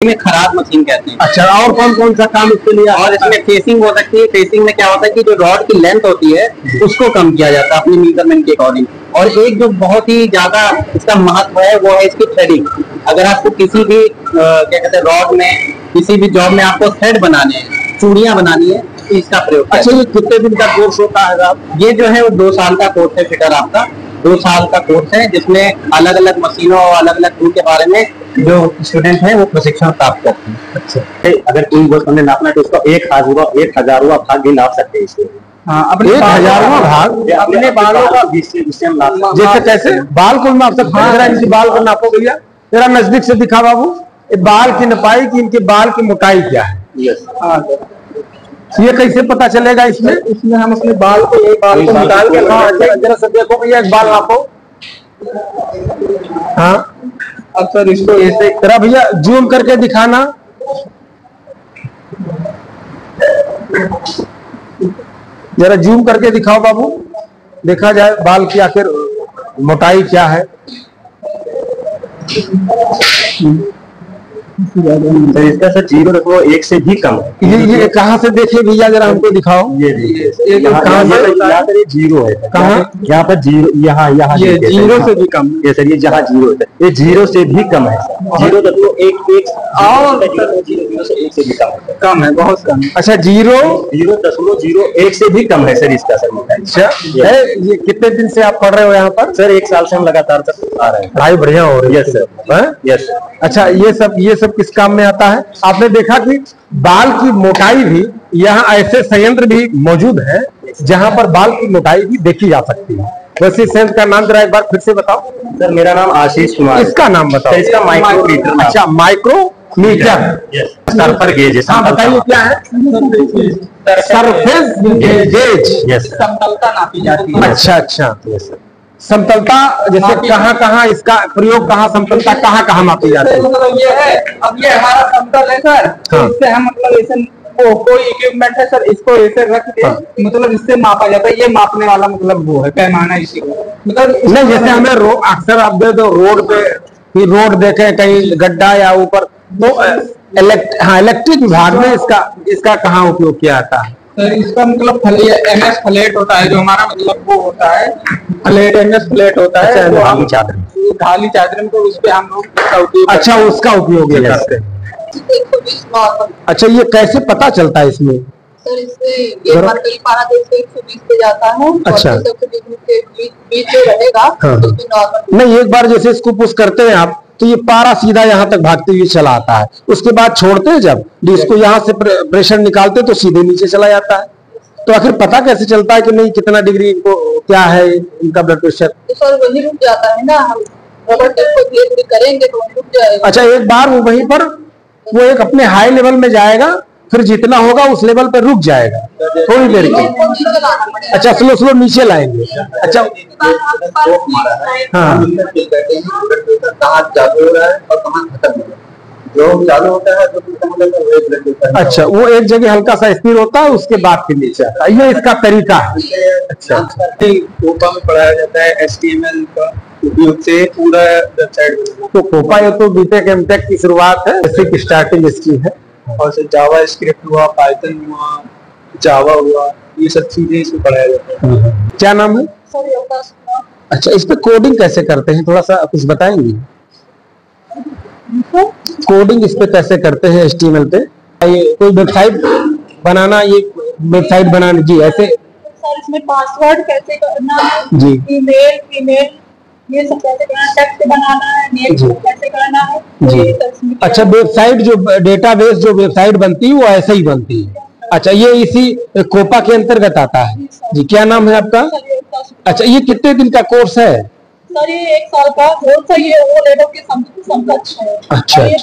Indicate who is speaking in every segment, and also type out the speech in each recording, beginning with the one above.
Speaker 1: इसमें खराद मशीन कहते हैं।
Speaker 2: अच्छा, और कौन कौन सा काम इसके लिए?
Speaker 1: और इसमें फेसिंग हो सकती है। फेसिंग में क्या होता है कि जो रॉड की लेंथ होती है उसको कम किया जाता है अपनी मेजरमेंट के अकॉर्डिंग। और एक जो बहुत ही ज्यादा इसका महत्व है वो है इसकी थ्रेडिंग। अगर आपको किसी भी क्या कहते हैं रॉड में, किसी भी जॉब में आपको थ्रेड बनाने हैं, चूड़ियां बनानी है, तो इसका प्रयोग।
Speaker 2: अच्छा, ये कितने दिन का कोर्स होता है आप?
Speaker 1: ये जो है वो 2 साल का कोर्स है फिटर आपका। 2 साल का कोर्स है जिसमें अलग अलग मशीनों और अलग अलग टूल के बारे में जो स्टूडेंट है वो प्रशिक्षण प्राप्त करते हैं।
Speaker 2: अच्छा,
Speaker 1: अगर कोई गोश्त हमने नापना है तो उसका 1000वां भाग भी नाप सकते हैं इसको।
Speaker 2: हाँ, अपने 1000वां भाग
Speaker 1: अपने बालों का जिससे हम नाप सकते हैं।
Speaker 2: जैसे कैसे बाल को नाप सकते हैं? जरा इनके बाल को नापो भैया, जरा नजदीक से दिखा बाबू। ये बाल की नपाई की, इनके बाल की मोटाई क्या है?
Speaker 1: यस।
Speaker 2: ये कैसे पता चलेगा? इसमें हम अपने बाल को निकाल के, जरा सा देखो भैया, एक बाल नापो। हाँ,
Speaker 1: अब सर इसको ऐसे
Speaker 2: जरा भैया जूम करके दिखाना। जरा जूम करके दिखाओ बाबू, देखा जाए बाल की आखिर मोटाई क्या है।
Speaker 1: सर इसका सर 0.1 से भी कम है।
Speaker 2: ये कहाँ से देखे भैया, जरा हमको दिखाओ।
Speaker 1: ये
Speaker 2: कहाँ
Speaker 1: पर 0 है।
Speaker 2: कहाँ?
Speaker 1: यहाँ पर 0, यहाँ
Speaker 2: ये 0 से भी कम।
Speaker 1: ये सर, ये जहाँ 0 है, ये 0 से भी कम है। 0.1 से भी कम है, बहुत कम।
Speaker 2: अच्छा,
Speaker 1: 0.01 से भी कम है सर इसका सर मोटाई।
Speaker 2: अच्छा, ये कितने दिन से आप पढ़ रहे हो यहाँ पर?
Speaker 1: सर 1 साल से हम लगातार आ रहे हैं।
Speaker 2: पढ़ाई बढ़िया हो रही है?
Speaker 1: Yes sir, yes.
Speaker 2: अच्छा, ये सब किस काम में आता है? आपने देखा कि बाल की मोटाई भी यहाँ ऐसे संयंत्र भी मौजूद है जहाँ पर बाल की मोटाई भी देखी जा सकती है। वैसे संयंत्र का नाम जरा एक बार फिर से बताओ।
Speaker 1: सर मेरा नाम आशीष कुमार।
Speaker 2: इसका नाम बताओ।
Speaker 1: इसका माइक्रोमीटर।
Speaker 2: अच्छा, माइक्रोमीटर।
Speaker 1: सरफेस गेज है।
Speaker 2: हाँ, बताइए क्या है? Surface gauge.
Speaker 1: यस।
Speaker 3: समतलता नापी जाती है।
Speaker 2: अच्छा अच्छा, समतलता जैसे कहाँ इसका प्रयोग, कहाँ समतलता कहाँ मापी जाती है?
Speaker 3: मतलब ये है, अब ये हमारा समतल है सर, तो इससे हम मतलब ऐसे कोई इक्विपमेंट है सर, इसको ऐसे रख के मतलब इससे मापा जाता है। ये मापने वाला मतलब वो है पैमाना इसी को, मतलब
Speaker 2: नहीं, जैसे हमें अक्सर आप दे दो रोड पे, रोड देखे कहीं गड्ढा या ऊपर, तो इलेक्ट्रिक विभाग में इसका कहाँ उपयोग किया जाता है?
Speaker 3: सर इसका मतलब एमएस फ्लैट होता है, जो हमारा मतलब वो होता है फ्लैट, एमएस फ्लैट होता है। ढाली चादर में, तो उस पे हम लोग उसका उपयोग।
Speaker 2: अच्छा, उसका उपयोग करते हैं। अच्छा, ये कैसे पता चलता है इसमें?
Speaker 4: सर इससे ये मरकरी पारा से 120 पे जाता है।
Speaker 2: अच्छा,
Speaker 4: और 120 के बीच जो रहेगा तो नॉर्मल।
Speaker 2: नहीं, एक बार जैसे इसको पुश करते हैं आप, तो ये पारा सीधा यहाँ तक भागते हुए चला आता है। उसके बाद छोड़ते हैं जब, इसको यहाँ से प्रेशर निकालते तो सीधे नीचे चला जाता है। तो आखिर पता कैसे चलता है कि नहीं कितना डिग्री इनको क्या है इनका ब्लड प्रेशर?
Speaker 4: तो सर वही रुक जाता है ना, हम रबर टेप को धीरे करेंगे तो रुक जाएगा।
Speaker 2: अच्छा, एक बार वो वहीं पर वो एक अपने हाई लेवल में जाएगा, फिर जितना होगा उस लेवल पर रुक जाएगा थोड़ी देर के। अच्छा, स्लो नीचे लाएंगे। अच्छा, हाँ,
Speaker 1: जो चालू होता है तो
Speaker 2: अच्छा, वो एक जगह हल्का सा स्थिर होता है, उसके बाद फिर नीचे आता है। ये इसका तरीका है।
Speaker 1: अच्छा, कोपा में पढ़ाया जाता है HTML का उपयोग से पूरा वेबसाइट।
Speaker 2: तो कोपा ये तो बीटेक एमटेक की शुरुआत है, बेसिक स्टार्टिंग इसकी है।
Speaker 1: और से जावा स्क्रिप्ट हुआ, पाइथन हुआ, जावा हुआ, ये सब चीजें इसमें पढ़ाया जाता है।
Speaker 2: क्या नाम है? अच्छा, इस पे कोडिंग कैसे करते हैं, थोड़ा सा कुछ बताएंगे? कोडिंग इस पे कैसे करते हैं HTML पे? ये कोई वेबसाइट बनाना, ये वेबसाइट बनाने जी ऐसे
Speaker 4: सर इसमें पासवर्ड कैसे करना है
Speaker 2: जी,
Speaker 4: ईमेल फीमेल ये सब कैसे करना है, टेक्स्ट बनाना है, नेम कैसे करना है
Speaker 2: जी। अच्छा, वेबसाइट जो डेटाबेस जो वेबसाइट बनती है वो ऐसे ही बनती है। अच्छा, ये इसी कोपा के अंतर्गत आता है जी। क्या नाम है आपका? अच्छा, ये कितने दिन का कोर्स है?
Speaker 4: सर ये 1 साल का कोर्स है। ये वो लेवल के समकक्ष है।
Speaker 2: अच्छा,
Speaker 4: ये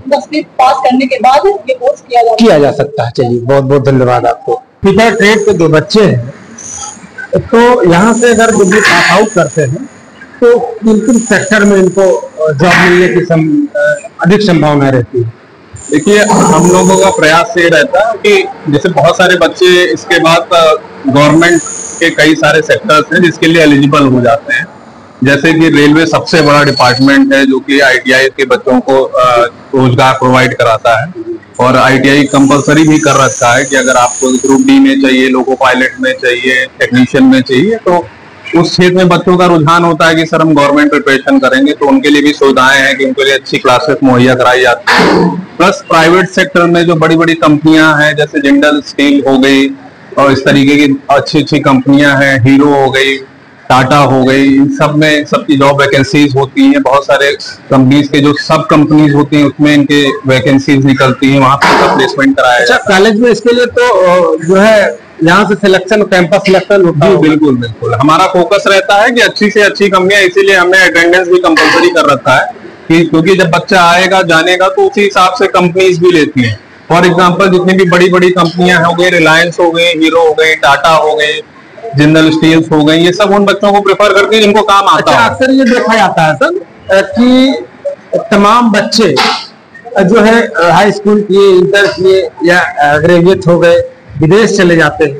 Speaker 4: 10वीं पास करने के बाद ये कोर्स किया जा सकता है।
Speaker 2: चलिए, बहुत बहुत धन्यवाद आपको। फिटर ट्रेड के 2 बच्चे हैं, तो यहाँ से अगर डिग्री पास आउट करते हैं तो किन सेक्टर में इनको जॉब मिलने की अधिक संभावना रहती है?
Speaker 5: देखिए, हम लोगों का प्रयास ये रहता है कि जैसे बहुत सारे बच्चे इसके बाद गवर्नमेंट के कई सारे सेक्टर्स हैं जिसके लिए एलिजिबल हो जाते हैं। जैसे कि रेलवे सबसे बड़ा डिपार्टमेंट है जो कि ITI के बच्चों को रोजगार प्रोवाइड कराता है, और ITI कंपलसरी भी कर रखा है कि अगर आपको ग्रुप डी में चाहिए, लोको पायलट में चाहिए, टेक्नीशियन में चाहिए, तो उस क्षेत्र में बच्चों का रुझान होता है कि सर हम गवर्नमेंट प्रिपरेशन करेंगे, तो उनके लिए भी सुविधाएं हैं कि उनके लिए अच्छी क्लासेस मुहैया कराई जाती है। प्लस प्राइवेट सेक्टर में जो बड़ी बड़ी कंपनियां हैं जैसे जिंदल स्टील हो गई और इस तरीके की अच्छी अच्छी कंपनियां हैं, हीरो हो गई, टाटा हो गई, इन सब में सबकी जॉब वैकेंसीज होती हैं। बहुत सारे कंपनीज के जो सब कंपनीज होती हैं उसमें इनके वैकेंसीज निकलती हैं, वहां पर प्लेसमेंट कराया जाता है।
Speaker 2: कॉलेज में इसके लिए तो जो है यहाँ से सिलेक्शन, कैंपस सिलेक्शन होता है।
Speaker 5: बिल्कुल बिल्कुल, हमारा फोकस रहता है कि अच्छी से अच्छी कंपनियां, इसीलिए हमने अटेंडेंस भी कंपलसरी कर रखा है कि क्योंकि जब बच्चा आएगा जानेगा तो उसी हिसाब से कंपनीज भी लेती हैं। फॉर एग्जांपल जितनी भी बड़ी बड़ी कंपनियां हो गई, रिलायंस हो गई, हीरो हो गई, टाटा हो गई, जिंदल स्टील्स हो गई, ये सब उन बच्चों को प्रेफर करते हैं जिनको काम आता है।
Speaker 2: अक्सर ये देखा जाता है सर कि तमाम बच्चे जो है हाई स्कूल किए, इंटर किए या ग्रेजुएट हो गए, विदेश चले जाते हैं,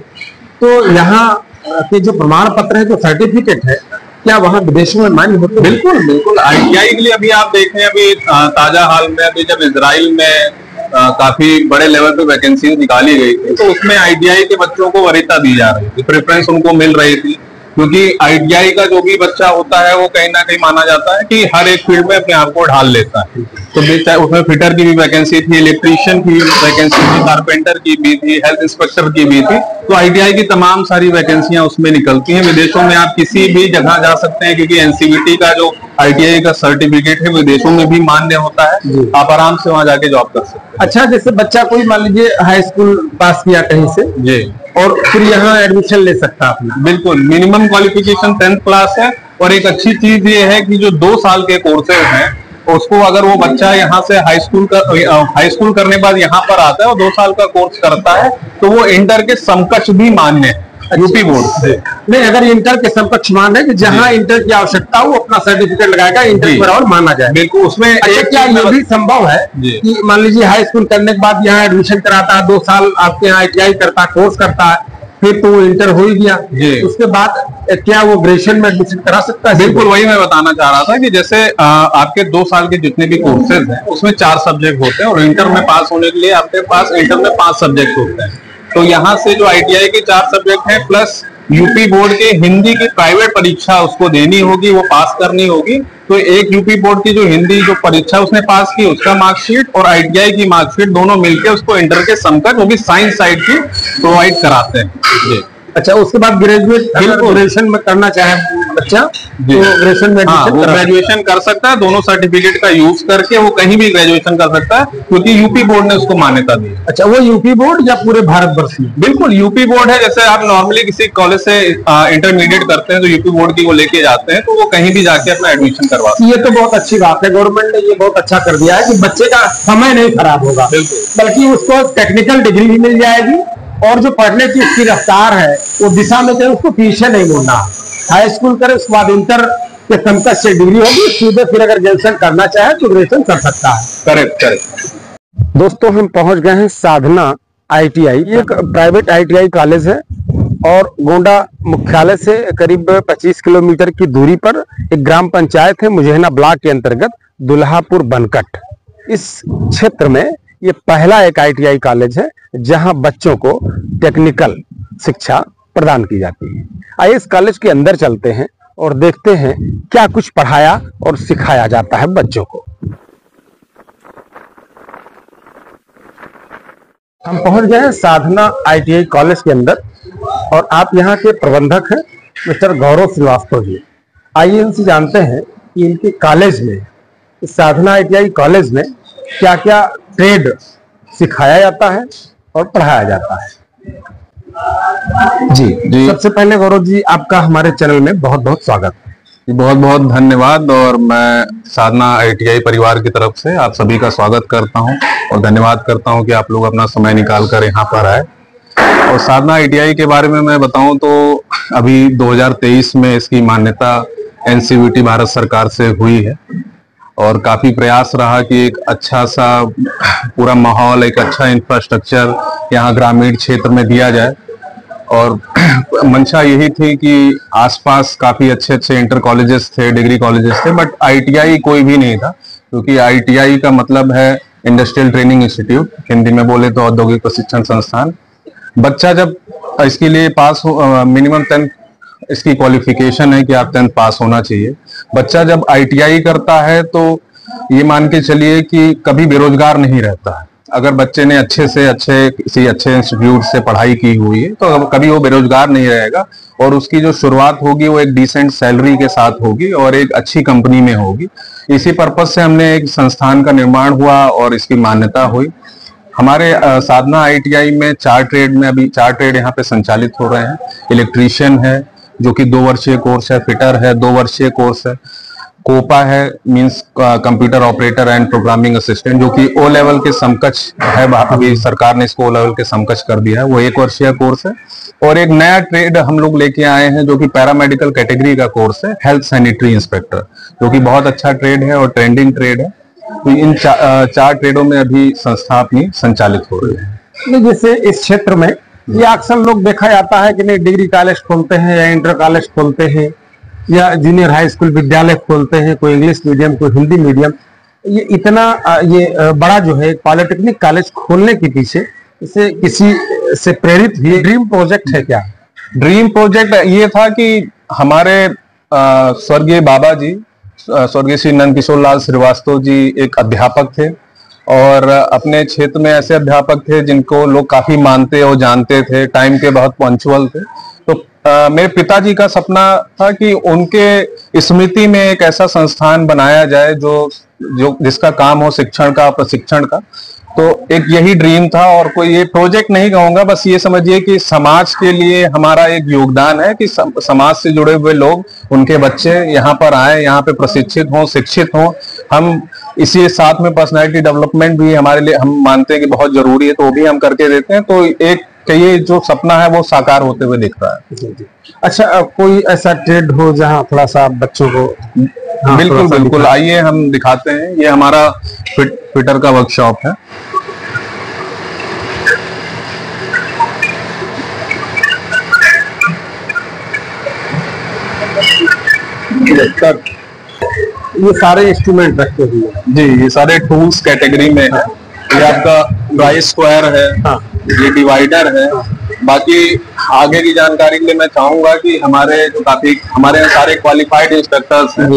Speaker 2: तो यहाँ के जो प्रमाण पत्र है, जो सर्टिफिकेट है, क्या वहाँ विदेशों में मान्य होते हैं?
Speaker 5: बिल्कुल बिल्कुल, ITI के लिए अभी आप देखें, अभी ताजा हाल में अभी जब इजराइल में काफी बड़े लेवल पे वैकेंसी निकाली गई थी, तो उसमें ITI के बच्चों को वरीयता दी जा रही थी, प्रेफरेंस उनको मिल रही थी, क्योंकि ITI का जो भी बच्चा होता है वो कहीं ना कहीं माना जाता है कि हर एक फील्ड में अपने आप को ढाल लेता है। तो उसमें फिटर की भी वैकेंसी थी, इलेक्ट्रीशियन की वैकेंसी थी, कारपेंटर की भी थी, हेल्थ इंस्पेक्टर की भी थी। तो ITI की तमाम सारी वैकेंसियां उसमें निकलती हैं। विदेशों में आप किसी भी जगह जा सकते हैं, क्योंकि NCVT का जो ITI का सर्टिफिकेट है विदेशों में भी मान्य होता है, आप आराम से वहां जाके जॉब कर सकते हैं।
Speaker 2: अच्छा, जैसे बच्चा कोई मान लीजिए हाई स्कूल पास किया कहीं से
Speaker 5: जी,
Speaker 2: और फिर यहाँ एडमिशन ले सकता है अपना?
Speaker 5: बिल्कुल, मिनिमम क्वालिफिकेशन 10th क्लास है, और एक अच्छी चीज ये है कि जो 2 साल के कोर्सेज हैं उसको अगर वो बच्चा यहाँ से हाई स्कूल करने बाद यहाँ पर आता है और 2 साल का कोर्स करता है तो वो इंटर के समकक्ष भी मान्य है यूपी बोर्ड से।
Speaker 2: नहीं, अगर इंटर के समकक्ष मान है कि जहाँ इंटर की आवश्यकता हो, अपना सर्टिफिकेट लगाएगा, इंटर के बराबर माना जाए।
Speaker 5: बिल्कुल, उसमें
Speaker 2: अच्छा, क्या ये भी संभव है कि मान लीजिए हाई स्कूल करने के बाद यहाँ एडमिशन कराता है, 2 साल आपके यहाँ ITI करता है, कोर्स करता है, फिर तो वो इंटर हो ही गया, उसके बाद क्या वो ग्रेजुएशन में एडमिशन करा सकता है?
Speaker 5: बिल्कुल, वही मैं बताना चाह रहा था कि जैसे आपके 2 साल के जितने भी कोर्सेज हैं उसमें 4 सब्जेक्ट होते हैं, और इंटर में पास होने के लिए आपके पास इंटर में 5 सब्जेक्ट होते हैं। तो यहाँ से जो ITI के 4 सब्जेक्ट हैं प्लस यूपी बोर्ड के हिंदी की प्राइवेट परीक्षा उसको देनी होगी, वो पास करनी होगी। तो एक यूपी बोर्ड की जो हिंदी जो परीक्षा उसने पास की उसका मार्कशीट और ITI की मार्कशीट दोनों मिलकर उसको इंटर के समकक्ष, वो भी साइंस साइड की, प्रोवाइड कराते हैं जी।
Speaker 2: अच्छा, उसके बाद ग्रेजुएशन में करना चाहे बच्चा तो ग्रेजुएशन में
Speaker 5: वो ग्रेजुएशन कर सकता है, दोनों सर्टिफिकेट का यूज करके वो कहीं भी ग्रेजुएशन कर सकता है, क्योंकि यूपी बोर्ड ने उसको मान्यता दी है।
Speaker 2: अच्छा, वो यूपी बोर्ड या पूरे भारतवर्ष में?
Speaker 5: बिल्कुल यूपी बोर्ड है। जैसे आप नॉर्मली किसी कॉलेज से इंटरमीडिएट करते हैं तो यूपी बोर्ड की वो लेके जाते हैं, तो वो कहीं भी जाके अपना एडमिशन करवा सकते हैं।
Speaker 2: ये तो बहुत अच्छी बात है, गवर्नमेंट ने ये बहुत अच्छा कर दिया है कि बच्चे का समय नहीं खराब होगा, बल्कि उसको टेक्निकल डिग्री भी मिल जाएगी, और जो पढ़ने की उसकी रफ्तार है वो दिशा में चले, उसको पीछे नहीं मुड़ना। हाई स्कूल करे, उसके बाद इंटर के समकक्ष से डिग्री होगी, सीधे फिर अगर ग्रेजुएशन करना चाहे तो ग्रेजुएशन कर सकता है।
Speaker 5: Correct correct.
Speaker 2: दोस्तों, हम पहुंच गए हैं साधना ITI। ये एक प्राइवेट ITI कॉलेज है और गोंडा मुख्यालय से करीब 25 किलोमीटर की दूरी पर एक ग्राम पंचायत है, मुजैना ब्लॉक के अंतर्गत दुल्हापुर बनकट। इस क्षेत्र में ये पहला एक ITI कॉलेज है जहां बच्चों को टेक्निकल शिक्षा प्रदान की जाती है। आइए इस कॉलेज के अंदर चलते हैं और देखते हैं क्या कुछ पढ़ाया और सिखाया जाता है बच्चों को। हम पहुंच गए हैं साधना ITI कॉलेज के अंदर और आप यहाँ के प्रबंधक हैं मिस्टर गौरव श्रीवास्तव जी। आइए इनसे जानते हैं कि इनके कॉलेज में, इस साधना ITI कॉलेज में क्या क्या ट्रेड सिखाया जाता है और पढ़ाया जाता है। जी, सबसे पहले गौरव जी, आपका हमारे चैनल में बहुत बहुत स्वागत है।
Speaker 5: बहुत बहुत धन्यवाद, और मैं साधना ITI परिवार की तरफ से आप सभी का स्वागत करता हूं और धन्यवाद करता हूं कि आप लोग अपना समय निकाल कर यहाँ पर आए। और साधना ITI के बारे में मैं बताऊं तो अभी 2023 में इसकी मान्यता NCVT भारत सरकार से हुई है, और काफी प्रयास रहा कि एक अच्छा सा पूरा माहौल, एक अच्छा इंफ्रास्ट्रक्चर यहाँ ग्रामीण क्षेत्र में दिया जाए। और मंशा यही थी कि आसपास काफी अच्छे अच्छे इंटर कॉलेजेस थे, डिग्री कॉलेजेस थे, बट आईटीआई कोई भी नहीं था, क्योंकि आईटीआई का मतलब है इंडस्ट्रियल ट्रेनिंग इंस्टीट्यूट, हिंदी में बोले तो औद्योगिक प्रशिक्षण संस्थान। बच्चा जब इसके लिए पास हो, मिनिमम 10th इसकी क्वालिफिकेशन है कि आप 10th पास होना चाहिए। बच्चा जब आईटीआई करता है तो ये मान के चलिए कि कभी बेरोजगार नहीं रहता है। अगर बच्चे ने अच्छे से अच्छे किसी अच्छे इंस्टीट्यूट से पढ़ाई की हुई है तो कभी वो बेरोजगार नहीं रहेगा, और उसकी जो शुरुआत होगी वो एक डिसेंट सैलरी के साथ होगी और एक अच्छी कंपनी में होगी। इसी पर्पज से हमने एक संस्थान का निर्माण हुआ और इसकी मान्यता हुई। हमारे साधना आईटीआई में 4 ट्रेड में अभी 4 ट्रेड यहाँ पे संचालित हो रहे हैं। इलेक्ट्रीशियन है जो कि 2 वर्षीय कोर्स है, फिटर है 2 वर्षीय कोर्स है, कोपा है means computer operator and programming assistant, जो कि ओ लेवल के समकक्ष है, अभी सरकार ने इसको ओ लेवल के समकक्ष कर दिया है, वो 1 वर्षीय कोर्स है। और एक नया ट्रेड हम लोग लेके आए हैं जो कि पैरामेडिकल कैटेगरी का कोर्स है, हेल्थ सैनिटरी इंस्पेक्टर, जो कि बहुत अच्छा ट्रेड है और ट्रेंडिंग ट्रेड है। तो इन 4 ट्रेडों में अभी संस्था अपनी संचालित हो रही है।
Speaker 2: जैसे इस क्षेत्र में ये अक्सर लोग देखा जाता है कि नहीं, डिग्री कॉलेज खोलते हैं या इंटर कॉलेज खोलते हैं या जूनियर हाई स्कूल विद्यालय खोलते हैं, कोई इंग्लिश मीडियम कोई हिंदी मीडियम, ये इतना ये बड़ा जो है पॉलिटेक्निक कॉलेज खोलने के पीछे इसे किसी से प्रेरित हुए ड्रीम प्रोजेक्ट है क्या?
Speaker 5: ड्रीम प्रोजेक्ट ये था कि हमारे स्वर्गीय बाबा जी, स्वर्गीय श्री नंद किशोर लाल श्रीवास्तव जी एक अध्यापक थे और अपने क्षेत्र में ऐसे अध्यापक थे जिनको लोग काफी मानते और जानते थे, टाइम के बहुत पंक्चुअल थे। तो मेरे पिताजी का सपना था कि उनके स्मृति में एक ऐसा संस्थान बनाया जाए जो जिसका काम हो शिक्षण का, प्रशिक्षण का। तो एक यही ड्रीम था, और कोई ये प्रोजेक्ट नहीं कहूंगा, बस ये समझिए कि समाज के लिए हमारा एक योगदान है कि समाज से जुड़े हुए लोग, उनके बच्चे यहाँ पर आए, यहाँ पे प्रशिक्षित हों, शिक्षित हों। हम इसी साथ में पर्सनैलिटी डेवलपमेंट भी हमारे लिए हम मानते हैं कि बहुत जरूरी है, तो वो भी हम करके देते हैं। तो एक ये जो सपना है वो साकार होते हुए दिख रहा है।
Speaker 2: अच्छा, कोई ऐसा ट्रेड हो जहाँ थोड़ा सा बच्चों को?
Speaker 5: हाँ, बिल्कुल बिल्कुल, आइए हम दिखाते हैं। ये हमारा फिटर का वर्कशॉप है।
Speaker 2: ये सारे इंस्ट्रूमेंट रखे हुए हैं
Speaker 5: जी, ये सारे टूल्स कैटेगरी में है। ये आपका ड्राई स्क्वायर है, हाँ। ये डिवाइडर है। बाकी आगे की जानकारी के लिए मैं चाहूंगा कि हमारे जो काफी हमारे यहाँ सारे क्वालिफाइड इंस्ट्रक्टर्स हैं,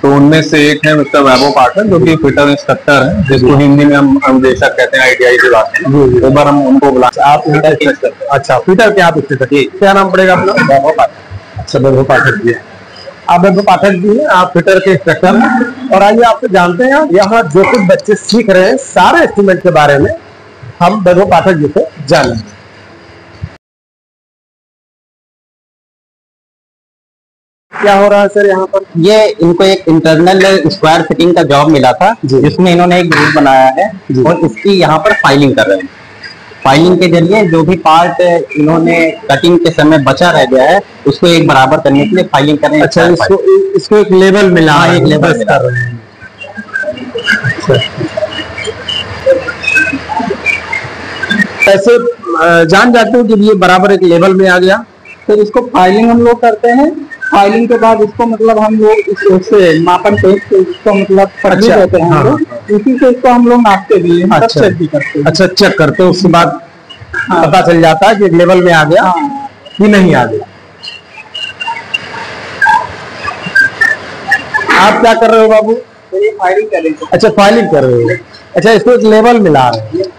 Speaker 5: तो उनमें से एक है मिस्टर वैभव पाठक, जो कि फिटर इंस्ट्रक्टर है, जिसको हिंदी में हम अनुदेशक कहते हैं आईटीआई के बाद में। एक बार हम उनको बुला।
Speaker 2: आप अच्छा फिटर के आप क्या नाम पड़ेगा अपना? वैभव पाठक। अच्छा, वैभव पाठक जी, आप वैभव पाठक जी हैं, आप फिटर के इंस्ट्रक्टर हैं। और आइए आपसे जानते हैं यहाँ जो कुछ बच्चे सीख रहे हैं सारे इंस्ट्रूमेंट के बारे में हम वैभव पाठक जी से जानेंगे। क्या हो रहा है सर यहाँ पर?
Speaker 1: ये इनको एक इंटरनल स्क्वायर फिटिंग का जॉब मिला था, जिसमें इन्होंने एक ग्रुप बनाया है और इसकी यहाँ पर फाइलिंग कर रहे हैं। फाइलिंग के जरिए जो भी पार्ट इन्होंने कटिंग के समय बचा रह गया है उसको एक बराबर करने के लिए फाइलिंग कर रहे हैं।
Speaker 2: अच्छा, इसको एक लेवल मिला।
Speaker 1: हाँ, एक लेवल मिला रहे हैं।
Speaker 2: ऐसे जान जाते हो कि ये बराबर एक लेवल में आ गया,
Speaker 3: फिर इसको फाइलिंग हम लोग करते हैं। फाइलिंग के बाद इसको मतलब हम लोग इससे मापन टेप से इसको मतलब पढ़ी देते हैं। हम लोग इसी से इसको हम लोग नापते भी हैं,
Speaker 2: अच्छा,
Speaker 3: चेक भी करते हैं।
Speaker 2: अच्छा, चेक करते हो, उसके बाद पता चल जाता है कि लेवल में आ गया कि नहीं आ गया। आप क्या कर रहे हो बाबू?
Speaker 3: फाइलिंग कर रहे हैं।
Speaker 2: अच्छा, फाइलिंग कर रहे हो। अच्छा, इसको एक लेवल मिला रहे हैं।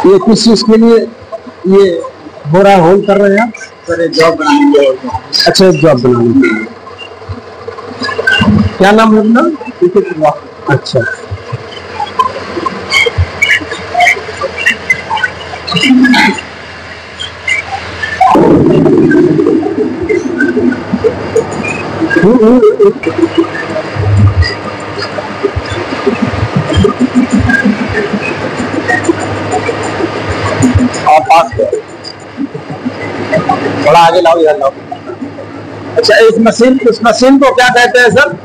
Speaker 2: ये किस चीज के लिए ये हो रहा है, होल कर रहे हैं?
Speaker 3: सर जॉब बनाने के लिए।
Speaker 2: अच्छा, जॉब बनाने के लिए। क्या नाम है अपना? अच्छा,
Speaker 1: और पास थोड़ा आगे लाओ, इधर लाओ।
Speaker 2: अच्छा, इस मशीन को क्या कहते हैं सर?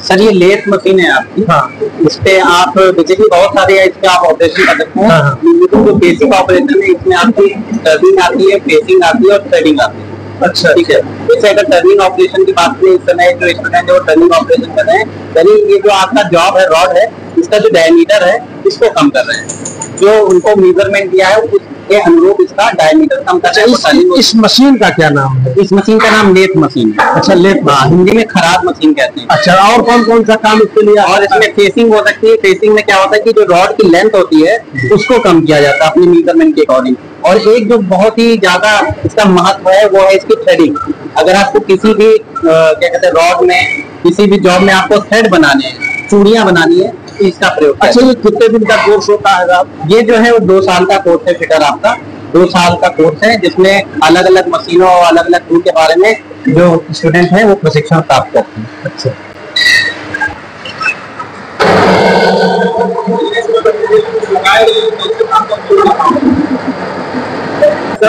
Speaker 1: सर ये लेथ मशीन है आपकी।
Speaker 2: हाँ।
Speaker 1: इस पे आप बेसिकली बहुत सारे है, इस पे आप ऑपरेशन कर सकते हैं।
Speaker 2: हाँ।
Speaker 1: लेकिन जो बेसिक ऑपरेशन है इसमें आपकी टर्निंग आती है, फेसिंग आती है और थ्रेडिंग आती है।
Speaker 2: अच्छा,
Speaker 1: ठीक है। जैसे अगर टर्निंग ऑपरेशन की बात करें, इस समय जो स्टूडेंट है वो टर्निंग ऑपरेशन कर रहे हैं, यानी ये जो आपका जॉब है रॉड है, इसका जो डायमीटर है इसको कम कर रहे हैं। जो उनको मेजरमेंट दिया है उसके अनुरूप इसका डायमीटर कम कर रहे हैं।
Speaker 2: इस मशीन का क्या नाम है?
Speaker 1: इस मशीन का नाम लेथ मशीन है।
Speaker 2: अच्छा, लेथ।
Speaker 1: हाँ, हिंदी में खराद मशीन कहते हैं।
Speaker 2: अच्छा, और कौन कौन सा काम इसके लिए?
Speaker 1: और इसमें फेसिंग हो सकती है। फेसिंग में क्या होता है कि जो रॉड की लेंथ होती है उसको कम किया जाता है अपनी मेजरमेंट के अकॉर्डिंग। और एक जो बहुत ही ज्यादा इसका महत्व है वो है इसकी थ्रेडिंग। अगर आपको किसी भी क्या कहते हैं रॉड में, किसी भी जॉब में आपको थ्रेड बनाने हैं, चूड़ियां बनानी है, तो इसका प्रयोग।
Speaker 2: अच्छा, ये कितने दिन का कोर्स होता है आप?
Speaker 1: ये जो है वो 2 साल का कोर्स है फिटर आपका। 2 साल का कोर्स है जिसमें अलग अलग मशीनों और अलग अलग टूल के बारे में जो स्टूडेंट है वो प्रशिक्षण प्राप्त करते हैं।
Speaker 2: अच्छा,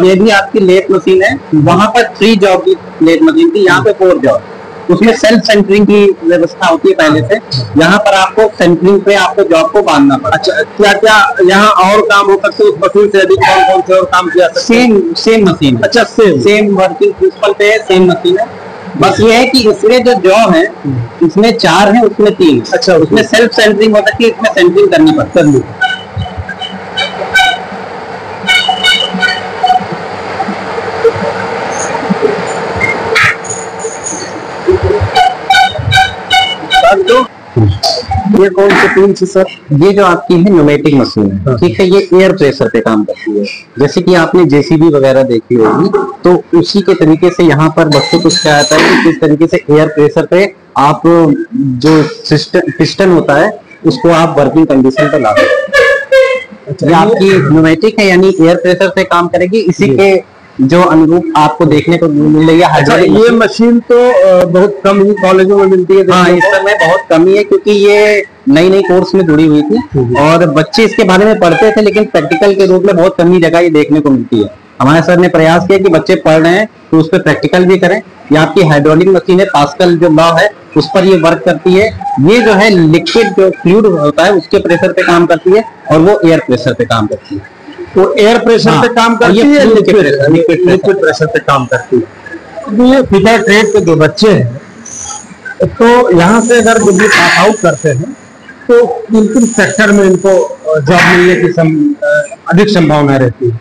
Speaker 1: ये भी आपकी लेथ मशीन है। वहाँ पर 3 जॉब की लेथ मशीन थी, यहाँ पे 4 जॉब। उसमें सेल्फ सेंटरिंग की व्यवस्था होती है पहले से। यहाँ पर आपको सेंटरिंग पे आपको जॉब को बांधना पड़ता है।
Speaker 2: अच्छा, क्या क्या यहाँ और काम हो सकते हैं? उस मशीन से अधिक कौन कौन से और काम किया सकते हैं?
Speaker 1: Same machine.
Speaker 2: अच्छा,
Speaker 1: सेम वर्किंग प्रिंसिपल पे सेम मशीन है। बस ये है कि इसमें जो जॉब है इसमें 4 है, उसमें 3।
Speaker 2: अच्छा,
Speaker 1: उसमें सेल्फ सेंटरिंग हो सकती है, इसमें सेंटरिंग करनी पड़ती है।
Speaker 2: ये कौन से टूल से सर?
Speaker 1: ये जो आपकी है न्यूमेटिक मशीन है,
Speaker 2: हाँ।
Speaker 1: ठीक है। ये एयर प्रेशर पे काम करती है। जैसे कि आपने जेसीबी वगैरह देखी होगी, तो उसी के तरीके से यहाँ पर बच्चों को सिखाया जाता है कि किस तरीके से एयर प्रेशर पे आप जो पिस्टन होता है उसको आप वर्किंग कंडीशन पे ला सकते हैं। ये आपकी न्यूमेटिक है, यानी एयर प्रेशर से काम करेगी। इसी के जो अनुरूप आपको देखने को मिल रही है
Speaker 2: अच्छा,
Speaker 1: हाइड्रोलिक
Speaker 2: ये मशीन तो बहुत कम ही कॉलेजों में मिलती है।
Speaker 1: हाँ, इस समय बहुत कमी है क्योंकि ये नई नई कोर्स में जुड़ी हुई थी और बच्चे इसके बारे में पढ़ते थे, लेकिन प्रैक्टिकल के रूप में बहुत कमी जगह ये देखने को मिलती है। हमारे सर ने प्रयास किया कि बच्चे पढ़ रहे हैं तो उस पर प्रैक्टिकल भी करें। ये आपकी हाइड्रोलिक मशीन है, पास्कल जो लॉ है उस पर ये वर्क करती है। ये जो है लिक्विड जो फ्लूइड होता है उसके प्रेशर पे काम करती है और वो एयर प्रेशर पे काम करती है।
Speaker 2: वो एयर प्रेशर
Speaker 1: हाँ,
Speaker 2: पे काम करती
Speaker 1: और ये
Speaker 2: है,
Speaker 1: लिक्विड
Speaker 2: प्रेशर पे काम करती है। तो ये फिटर ट्रेड के जो बच्चे हैं तो यहाँ से अगर जब ये पास आउट करते हैं तो किन सेक्टर में इनको जॉब मिलने की अधिक संभावना रहती है?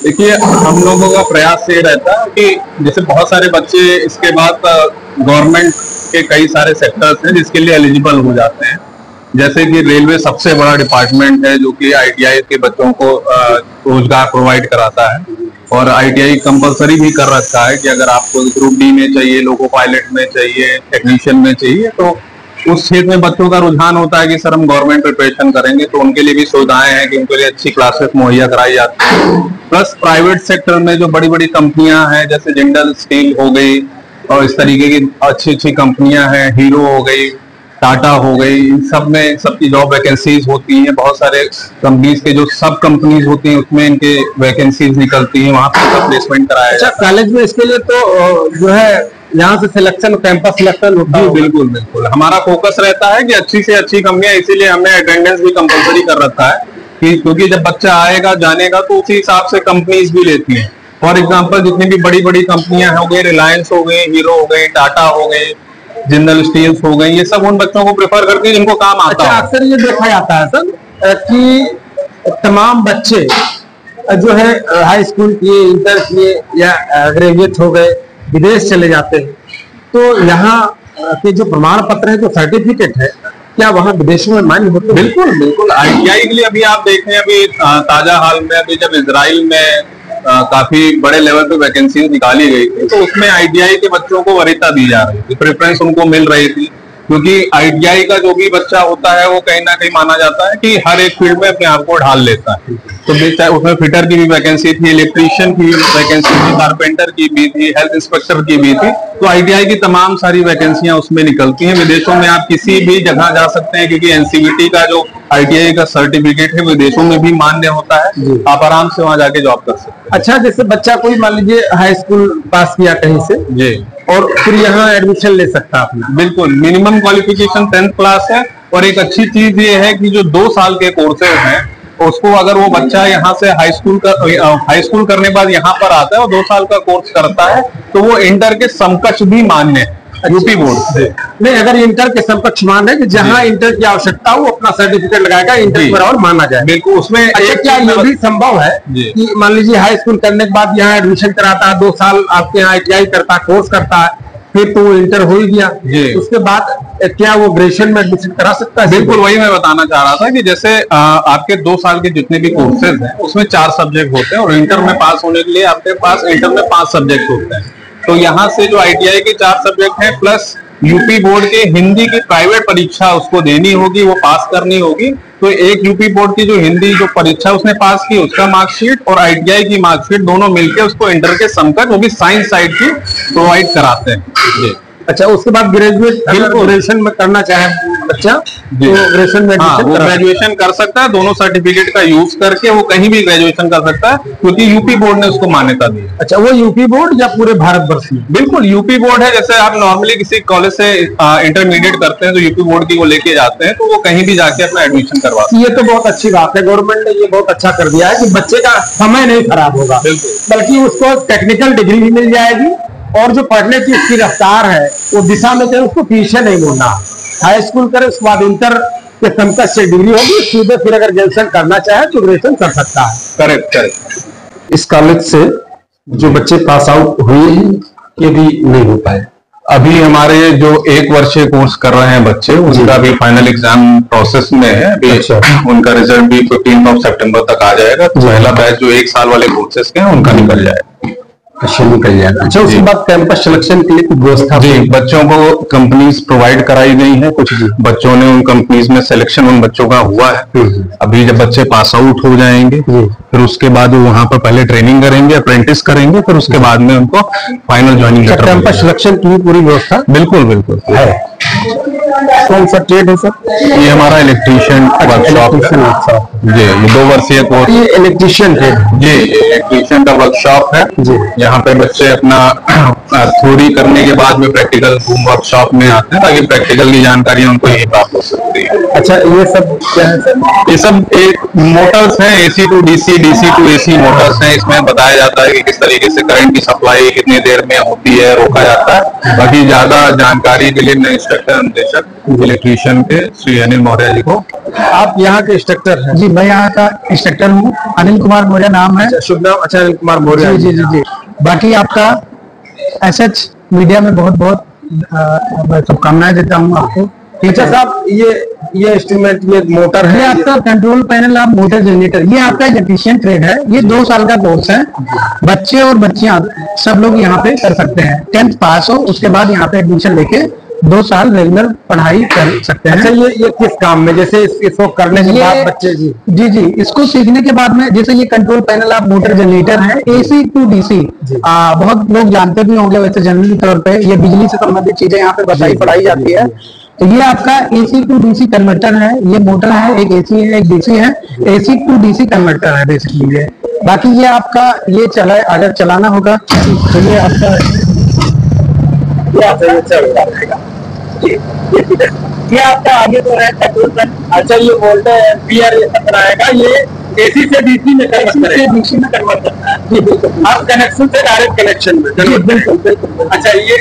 Speaker 5: देखिए, हम लोगों का प्रयास ये रहता है कि जैसे बहुत सारे बच्चे इसके बाद गवर्नमेंट के कई सारे सेक्टर्स हैं जिसके लिए एलिजिबल हो जाते हैं। जैसे कि रेलवे सबसे बड़ा डिपार्टमेंट है जो कि आईटीआई के बच्चों को रोजगार प्रोवाइड कराता है, और आईटीआई कंपलसरी भी कर रखा है कि अगर आपको ग्रुप डी में चाहिए, लोको पायलट में चाहिए, टेक्नीशियन में चाहिए, तो उस क्षेत्र में बच्चों का रुझान होता है कि सर हम गवर्नमेंट प्रिपरेशन करेंगे, तो उनके लिए भी सुविधाएं हैं कि उनके लिए अच्छी क्लासेस मुहैया कराई जाती है। प्लस प्राइवेट सेक्टर में जो बड़ी बड़ी कंपनियां हैं जैसे जिंदल स्टील हो गई और इस तरीके की अच्छी अच्छी कंपनियां हैं, हीरो हो गई, टाटा हो गई, इन सब में सबकी जॉब वैकेंसीज होती हैं। बहुत सारे कंपनीज के जो सब कंपनीज होती हैं उसमें इनके वैकेंसीज निकलती हैं, वहां पर प्लेसमेंट कराया
Speaker 2: अच्छा,
Speaker 5: जाता है।
Speaker 2: कॉलेज में इसके लिए तो जो है यहाँ से सिलेक्शन, कैंपस सिलेक्शन होता
Speaker 5: जी
Speaker 2: है?
Speaker 5: बिल्कुल बिल्कुल, हमारा फोकस रहता है कि अच्छी से अच्छी कंपनियां, इसीलिए हमने अटेंडेंस भी कंपलसरी कर रखा है कि क्योंकि जब बच्चा आएगा जानेगा तो उसी हिसाब से कंपनीज भी लेती हैं। फॉर एग्जाम्पल जितनी भी बड़ी बड़ी कंपनियां हो गई, रिलायंस हो गई, हीरो हो गई, टाटा हो गई, जिंदल स्टील्स हो गई, ये सब उन बच्चों को प्रेफर करते हैं जिनको काम आता
Speaker 2: अच्छा,
Speaker 5: है।
Speaker 2: अक्सर ये देखा जाता है सर कि तमाम बच्चे जो है हाई स्कूल किए, इंटर किए या ग्रेजुएट हो गए, विदेश चले जाते हैं, तो यहाँ के जो प्रमाण पत्र है, जो सर्टिफिकेट है, क्या वहाँ विदेशों में मान्य होते हैं?
Speaker 5: बिल्कुल बिल्कुल, आईटीआई के लिए अभी आप देखें, अभी ताजा हाल में अभी जब इजराइल में काफी बड़े लेवल पे वैकेंसी निकाली गई थी, तो उसमें आईटीआई के बच्चों को वरीयता दी जा रही थी, प्रेफरेंस उनको मिल रही थी, क्योंकि आईटीआई का जो भी बच्चा होता है वो कहीं ना कहीं माना जाता है कि हर एक फील्ड में अपने आप को ढाल लेता है। तो उसमें फिटर की भी वैकेंसी थी, इलेक्ट्रीशियन की भी वैकेंसी थी, कारपेंटर की भी थी, हेल्थ इंस्पेक्टर की भी थी। तो आईटीआई की तमाम सारी वैकेंसियां उसमें निकलती हैं। विदेशों में आप किसी भी जगह जा सकते हैं, क्योंकि एनसीवीटी का जो आईटीआई का सर्टिफिकेट है विदेशों में भी मान्य होता है, आप आराम से वहां जाके जॉब कर सकते हैं।
Speaker 2: अच्छा, जैसे बच्चा कोई मान लीजिए हाई स्कूल पास किया कहीं से
Speaker 5: जी,
Speaker 2: और फिर यहाँ एडमिशन ले सकता है अपना।
Speaker 5: बिल्कुल, मिनिमम क्वालिफिकेशन 10th क्लास है। और एक अच्छी चीज ये है कि जो 2 साल के कोर्सेज हैं उसको अगर वो बच्चा यहाँ से हाई स्कूल करने के बाद यहाँ पर आता है और 2 साल का कोर्स करता है तो वो इंटर के समकक्ष भी मान्य है यूपी बोर्ड से।
Speaker 2: नहीं, अगर इंटर के समकक्ष मान्य है कि जहाँ इंटर की आवश्यकता हो वो अपना सर्टिफिकेट लगाएगा, इंटर बराबर माना जाए।
Speaker 5: बिल्कुल। उसमें
Speaker 2: अच्छा, क्या ये भी संभव है कि मान लीजिए हाई स्कूल करने के बाद यहाँ एडमिशन कराता है, 2 साल आपके यहाँ ITI करता है, कोर्स करता है, फिर तो वो इंटर हो ही गया, उसके बाद क्या वो ग्रेजुएशन में एडमिशन करा सकता है?
Speaker 5: बिल्कुल, वही मैं बताना चाह रहा था कि जैसे आपके 2 साल के जितने भी कोर्सेज हैं उसमें 4 सब्जेक्ट होते हैं और इंटर में पास होने के लिए आपके पास इंटर में 5 सब्जेक्ट होते हैं। तो यहाँ से जो ITI के 4 सब्जेक्ट हैं प्लस यूपी बोर्ड के हिंदी की प्राइवेट परीक्षा उसको देनी होगी, वो पास करनी होगी। तो एक यूपी बोर्ड की जो हिंदी जो परीक्षा उसने पास की उसका मार्कशीट और ITI की मार्कशीट दोनों मिलकर उसको इंटर के समकक्ष, वो भी साइंस साइड की, प्रोवाइड कराते हैं जी।
Speaker 2: अच्छा, उसके बाद ग्रेजुएशन में करना चाहे बच्चा तो ग्रेजुएशन में
Speaker 5: वो ग्रेजुएशन कर सकता है, दोनों सर्टिफिकेट का यूज करके वो कहीं भी ग्रेजुएशन कर सकता है क्योंकि यूपी बोर्ड ने उसको मान्यता दी है।
Speaker 2: अच्छा, वो यूपी बोर्ड या पूरे भारतवर्ष में?
Speaker 5: बिल्कुल यूपी बोर्ड है। जैसे आप नॉर्मली किसी कॉलेज से इंटरमीडिएट करते हैं तो यूपी बोर्ड की वो लेके जाते हैं तो वो कहीं भी जाके अपना एडमिशन करवाते हैं।
Speaker 2: ये तो बहुत अच्छी बात है, गवर्नमेंट ने ये बहुत अच्छा कर दिया है कि बच्चे का समय नहीं खराब होगा, बल्कि उसको टेक्निकल डिग्री भी मिल जाएगी और जो पढ़ने की उसकी रफ्तार है वो दिशा में जाए, उसको पीछे नहीं मुड़ना। हाई स्कूल करे उसके बाद इंटर के समकक्ष से डिग्री होगी, सीधे फिर अगर ग्रेजुएशन करना चाहे तो ग्रेजुएशन कर सकता है।
Speaker 5: करेक्ट।
Speaker 2: इस कॉलेज से जो बच्चे पास आउट हुए हैं ये भी नहीं हो पाए।
Speaker 5: अभी हमारे जो 1 वर्षीय कोर्स कर रहे हैं बच्चे उनका भी फाइनल एग्जाम प्रोसेस में है अभी।
Speaker 2: अच्छा।
Speaker 5: उनका रिजल्ट भी 15 सितंबर तक आ जाएगा। तो पहला बैच जो 1 साल वाले कोर्सेस के हैं उनका निकल जाएगा।
Speaker 2: अच्छा, निकल जाएगा। अच्छा, उसके बाद कैंपस सिलेक्शन के लिए कुछ व्यवस्था?
Speaker 5: जी, बच्चों को कंपनीज प्रोवाइड कराई गई है। कुछ बच्चों ने उन कंपनीज में सिलेक्शन उन बच्चों का हुआ है। अभी जब बच्चे पास आउट हो जाएंगे फिर उसके बाद वो वहाँ पर पहले ट्रेनिंग करेंगे, अप्रेंटिस करेंगे, फिर उसके बाद में उनको final joining letter.
Speaker 2: Campus selection की पूरी व्यवस्था?
Speaker 5: बिल्कुल बिल्कुल है।
Speaker 2: कौन सा ट्रेड है सर?
Speaker 5: ये हमारा इलेक्ट्रीशियन वर्कशॉप है जी। ये 2 वर्षीय कोर्स।
Speaker 2: ये इलेक्ट्रीशियन ट्रेड
Speaker 5: जी, इलेक्ट्रीशियन का वर्कशॉप है जी। यहाँ पे बच्चे अपना थ्योरी करने के बाद में प्रैक्टिकल वर्कशॉप में आते हैं ताकि प्रैक्टिकल की जानकारी उनको यही प्राप्त हो सकती है।
Speaker 2: अच्छा, ये सब क्या है सर?
Speaker 5: ये सब मोटर्स हैं, AC to DC, DC to AC Motors हैं। इसमें बताया जाता है कि किस तरीके से करंट की सप्लाई कितनी देर में होती है, रोका जाता है। बाकी ज्यादा जानकारी के लिए मैं इंस्ट्रक्टर निदेशक इलेक्ट्रीशियन के श्री अनिल मौर्य जी को।
Speaker 2: आप यहाँ के इंस्ट्रक्टर हैं?
Speaker 3: जी, मैं यहाँ का इंस्ट्रक्टर हूँ, अनिल कुमार मौर्य नाम है।
Speaker 2: शुभ नाम? अच्छा, अनिल कुमार मौर्य।
Speaker 3: जी जी जी। बाकी आपका SH मीडिया में बहुत बहुत शुभकामनाएं देता हूँ आपको।
Speaker 2: अच्छा साहब, ये इंस्ट्रूमेंट, ये मोटर है,
Speaker 3: ये आपका कंट्रोल पैनल आप मोटर जनरेटर, ये आपका इलेक्ट्रीशियन ट्रेड है। ये 2 साल का कोर्स है। बच्चे और बच्चियां सब लोग यहाँ पे कर सकते हैं। 10th पास हो उसके बाद यहाँ पे एडमिशन लेके 2 साल रेगुलर पढ़ाई कर सकते हैं।
Speaker 2: अच्छा, ये किस काम में, जैसे इसको करने के बाद बच्चे
Speaker 3: जी, इसको सीखने के बाद में, जैसे ये कंट्रोल पैनल आप मोटर जनरेटर है AC to DC, बहुत लोग जानते भी होंगे वैसे जनरली तौर पे ये बिजली से संबंधित चीजें यहाँ पे बताई पढ़ाई जाती है। तो ये आपका AC to DC कन्वर्टर है। ये मोटर है, एक AC है, एक DC है। AC to DC कन्वर्टर है बेसिकली ये। बाकी ये आपका ये अगर चलाना होगा तो ये आपका ये आपका आगे तो है कंट्रोल पैनल।
Speaker 2: अच्छा, ये वोल्टेज एम्पियर ये सब बनाएगा, ये AC से DC में कन्वर्ट करता है। आप कनेक्शन से डायरेक्ट कनेक्शन में? बिल्कुल। अच्छा, ये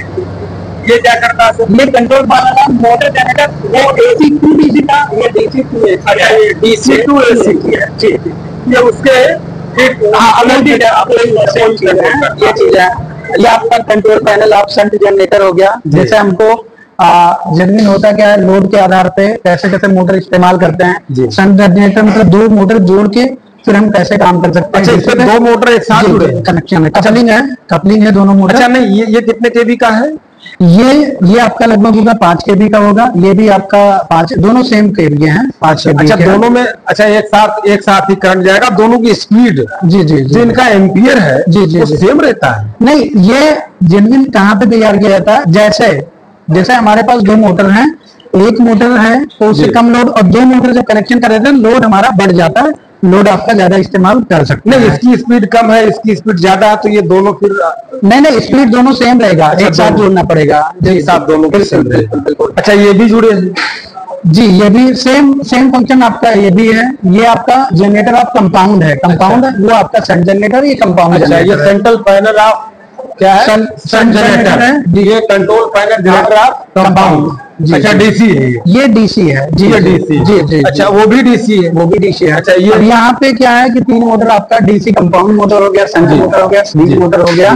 Speaker 2: क्या करता है सर?
Speaker 3: ये कंट्रोल पैनल मोटर जनरेटर, वो AC to DC का, ये DC to AC।
Speaker 2: अच्छा, ये DC to AC की है। ठीक, ये उसके अलग चीज है,
Speaker 3: ये चीज है। ये आपका कंट्रोल पैनल आप शंट जनरेटर हो गया। जैसे हमको जनरली होता क्या है, लोड के आधार पे कैसे कैसे मोटर इस्तेमाल करते हैं। शंट जनरेटर मतलब 2 मोटर जोड़ के फिर हम कैसे काम कर सकते हैं।
Speaker 2: अच्छा, इसमें 2 मोटर एक साथ जुड़े
Speaker 3: कनेक्शन है, कपलिंग है दोनों मोटर।
Speaker 2: अच्छा, नहीं, ये कितने केवी का है?
Speaker 3: ये आपका लगभग होगा 5 kV का होगा। ये भी आपका 5, दोनों सेम kV हैं, 5 kV।
Speaker 2: अच्छा, दोनों में अच्छा एक साथ ही करंट जाएगा, दोनों की स्पीड
Speaker 3: जी
Speaker 2: जिनका एम्पियर है
Speaker 3: जी
Speaker 2: सेम रहता है?
Speaker 3: नहीं, ये जेन्युइन कहाँ पे तैयार किया जाता है, जैसे हमारे पास 2 मोटर हैं, एक मोटर है तो उससे कम लोड, और 2 मोटर जब कनेक्शन कर देते हैं लोड हमारा बढ़ जाता है, लोड आपका ज्यादा इस्तेमाल कर सकते
Speaker 2: नहीं,
Speaker 3: हैं।
Speaker 2: इसकी स्पीड कम है, इसकी स्पीड ज्यादा है, तो ये दोनों फिर
Speaker 3: नहीं, स्पीड दोनों सेम रहेगा, एक साथ
Speaker 2: दोनों।
Speaker 3: जोड़ना पड़ेगा।
Speaker 2: एक साथ दोनों के सेम रहे।
Speaker 3: बिल्कुल।
Speaker 2: अच्छा, ये भी जुड़े हैं?
Speaker 3: जी, ये भी सेम फंक्शन आपका ये भी है। ये आपका जनरेटर ऑफ कंपाउंड है, कंपाउंड है वो आपका सन जनरेटर, ये कंपाउंड
Speaker 2: अच्छा, ये सेंट्रल पैनल ऑफ क्या है?
Speaker 3: सन जनरेटर है।
Speaker 2: ये control panel generator off compound. अच्छा, डीसी है
Speaker 3: ये डीसी है जी,
Speaker 2: ये डीसी।
Speaker 3: जी जी।
Speaker 2: अच्छा, वो भी डीसी है?
Speaker 3: वो भी डीसी है।
Speaker 2: अच्छा, ये
Speaker 3: अब यहाँ पे क्या है कि 3 मोटर आपका डीसी कंपाउंड मोटर हो गया, सन मोटर हो गया, स्लीप मोटर हो गया।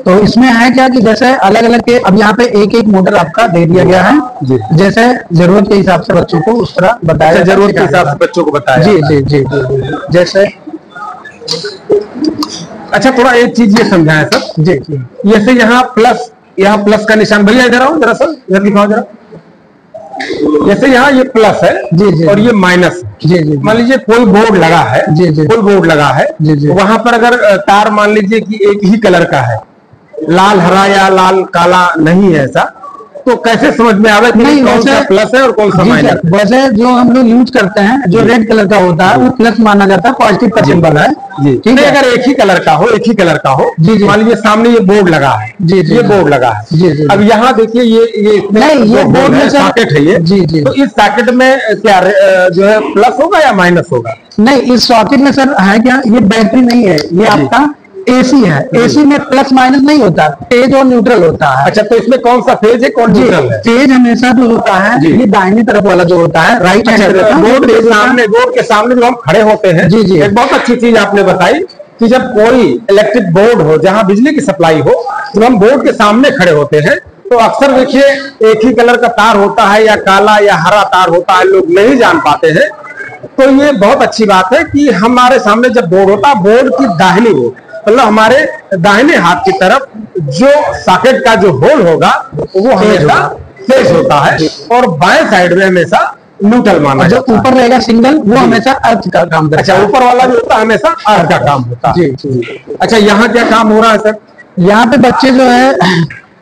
Speaker 3: तो इसमें है क्या कि जैसे अलग अलग के अब यहाँ पे एक एक मोटर आपका दे दिया गया है, जैसे जरूरत के हिसाब से बच्चों को उस तरह बताया,
Speaker 2: जरूरत के हिसाब से बच्चों को बताया।
Speaker 3: जी जी जी। जैसे
Speaker 2: अच्छा, थोड़ा एक चीज ये समझाएं सर।
Speaker 3: जी जी
Speaker 2: जैसे यहाँ प्लस का निशान, भैया इधर आओ जरा सर, इधर दिखाओ जरा। जैसे यहाँ ये प्लस है
Speaker 3: जी जी
Speaker 2: और ये माइनस।
Speaker 3: जी जी।
Speaker 2: मान लीजिए कोई बोर्ड लगा है,
Speaker 3: जी जी।
Speaker 2: कोई बोर्ड लगा है,
Speaker 3: जी जी।
Speaker 2: वहां पर अगर तार मान लीजिए कि एक ही कलर का है, लाल हरा या लाल काला नहीं है ऐसा, तो कैसे समझ में आवे कि
Speaker 3: नहीं,
Speaker 2: कौन सा
Speaker 3: वैसे-
Speaker 2: प्लस है और कौन सा
Speaker 3: जी
Speaker 2: माइनस
Speaker 3: सर, वैसे जो हम लोग यूज करते हैं जो रेड कलर का होता है वो प्लस माना जाता है, पॉजिटिव का सिंबल है।
Speaker 2: जी।
Speaker 3: ठीक
Speaker 2: नहीं,
Speaker 3: है।
Speaker 2: अगर एक ही कलर का हो, एक ही कलर का हो,
Speaker 3: जी, जी।
Speaker 2: मान लीजिए सामने ये बोर्ड लगा है,
Speaker 3: जी, जी,
Speaker 2: ये
Speaker 3: जी।
Speaker 2: बोर्ड लगा है।
Speaker 3: जी, जी।
Speaker 2: अब यहाँ देखिए ये इसमें
Speaker 3: नहीं, ये
Speaker 2: जो
Speaker 3: बोर्ड में
Speaker 2: है,
Speaker 3: सर-
Speaker 2: सॉकेट है ये।
Speaker 3: जी, जी।
Speaker 2: तो इस सॉकेट में क्या जो है प्लस होगा या माइनस होगा?
Speaker 3: नहीं, इस सॉकेट में सर है क्या, ये बैटरी नहीं है, ये आपका एसी है। एसी में प्लस माइनस नहीं होता, फेज और न्यूट्रल होता है।
Speaker 2: अच्छा, तो इसमें कौन सा फेज है, कौन
Speaker 3: जी,
Speaker 2: न्यूट्रल है?
Speaker 3: फेज हमेशा जो होता है
Speaker 2: जी।
Speaker 3: ये दाहिनी तरफ वाला जो होता है, राइट
Speaker 2: अच्छा,
Speaker 3: हैंड
Speaker 2: तो बोर्ड के सामने जो हम खड़े होते हैं,
Speaker 3: जी, जी।
Speaker 2: एक बहुत अच्छी चीज आपने बताई कि जब कोई इलेक्ट्रिक बोर्ड हो जहां बिजली की सप्लाई हो, जब हम बोर्ड के सामने खड़े होते हैं तो अक्सर देखिए एक ही कलर का तार होता है या काला या हरा तार होता है, लोग नहीं जान पाते हैं। तो ये बहुत अच्छी बात है कि हमारे सामने जब बोर्ड होता है, बोर्ड की दाहिनी ओर, मतलब हमारे दाहिने हाथ की तरफ जो सॉकेट का जो होल होगा वो हमेशा फेस होता है और बाएं साइड में हमेशा न्यूट्रल माना
Speaker 3: जो
Speaker 2: जाता है।
Speaker 3: ऊपर रहेगा सिंगल वो हमेशा अर्थ का काम करता
Speaker 2: अच्छा,
Speaker 3: है।
Speaker 2: ऊपर वाला जो होता है हमेशा अर्थ का काम होता है।
Speaker 3: जी जी।
Speaker 2: अच्छा, यहाँ क्या काम हो रहा है सर?
Speaker 3: यहाँ पे बच्चे जो है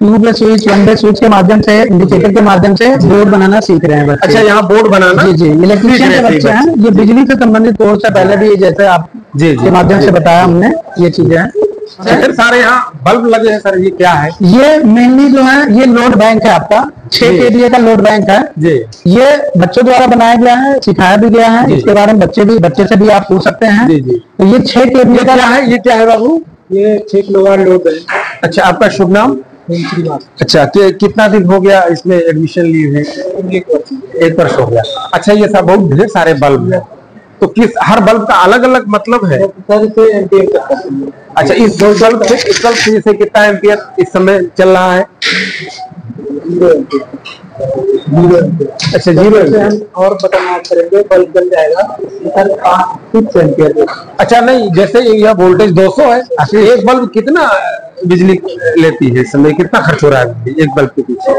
Speaker 3: ट्यूबलेस स्विच, वनवे स्विच के माध्यम से, इंडिकेटर के माध्यम से बोर्ड बनाना सीख रहे हैं बच्चे।
Speaker 2: अच्छा, यहाँ बोर्ड बनाना
Speaker 3: जी जी, इलेक्ट्रीशियन के बच्चे हैं। ये बिजली से संबंधित कोर्स है, पहले भी जैसे आप
Speaker 2: जी, जी।
Speaker 3: के माध्यम से बताया हमने, ये चीजें हैं।
Speaker 2: फिर सारे यहाँ बल्ब लगे हैं सर, ये क्या है?
Speaker 3: ये मेनली जो है ये लोड बैंक है आपका, 6 केवीए का लोड बैंक है।
Speaker 2: जी।
Speaker 3: ये बच्चों द्वारा बनाया गया है, सिखाया भी गया है,
Speaker 2: जी।
Speaker 3: इसके बारे में बच्चे से भी आप पूछ सकते हैं।
Speaker 2: जी, जी।
Speaker 3: तो ये 6 केवीए
Speaker 2: ये
Speaker 3: का
Speaker 2: क्या है, ये क्या है बाबू?
Speaker 3: ये 6 किलोवाट लोड है।
Speaker 2: अच्छा, आपका शुभ नाम? अच्छा, कितना दिन हो गया इसमें एडमिशन लिए हुए? 1 वर्ष हो गया। अच्छा, ये सब बहुत ढेर सारे बल्ब है, तो किस हर बल्ब का अलग अलग मतलब है? अच्छा, इस बल्ब से कितना एम्पियर इस समय चल रहा है? अच्छा, 0 एम्पियर।
Speaker 3: और बटन ऑफ करेंगे बल्ब जल जाएगा। Sir 5 ampere.
Speaker 2: अच्छा, नहीं, जैसे यह वोल्टेज 200 है, अच्छा, एक बल्ब कितना बिजली लेती है इस समय, कितना खर्च हो रहा है बिजली एक बल्ब के पीछे?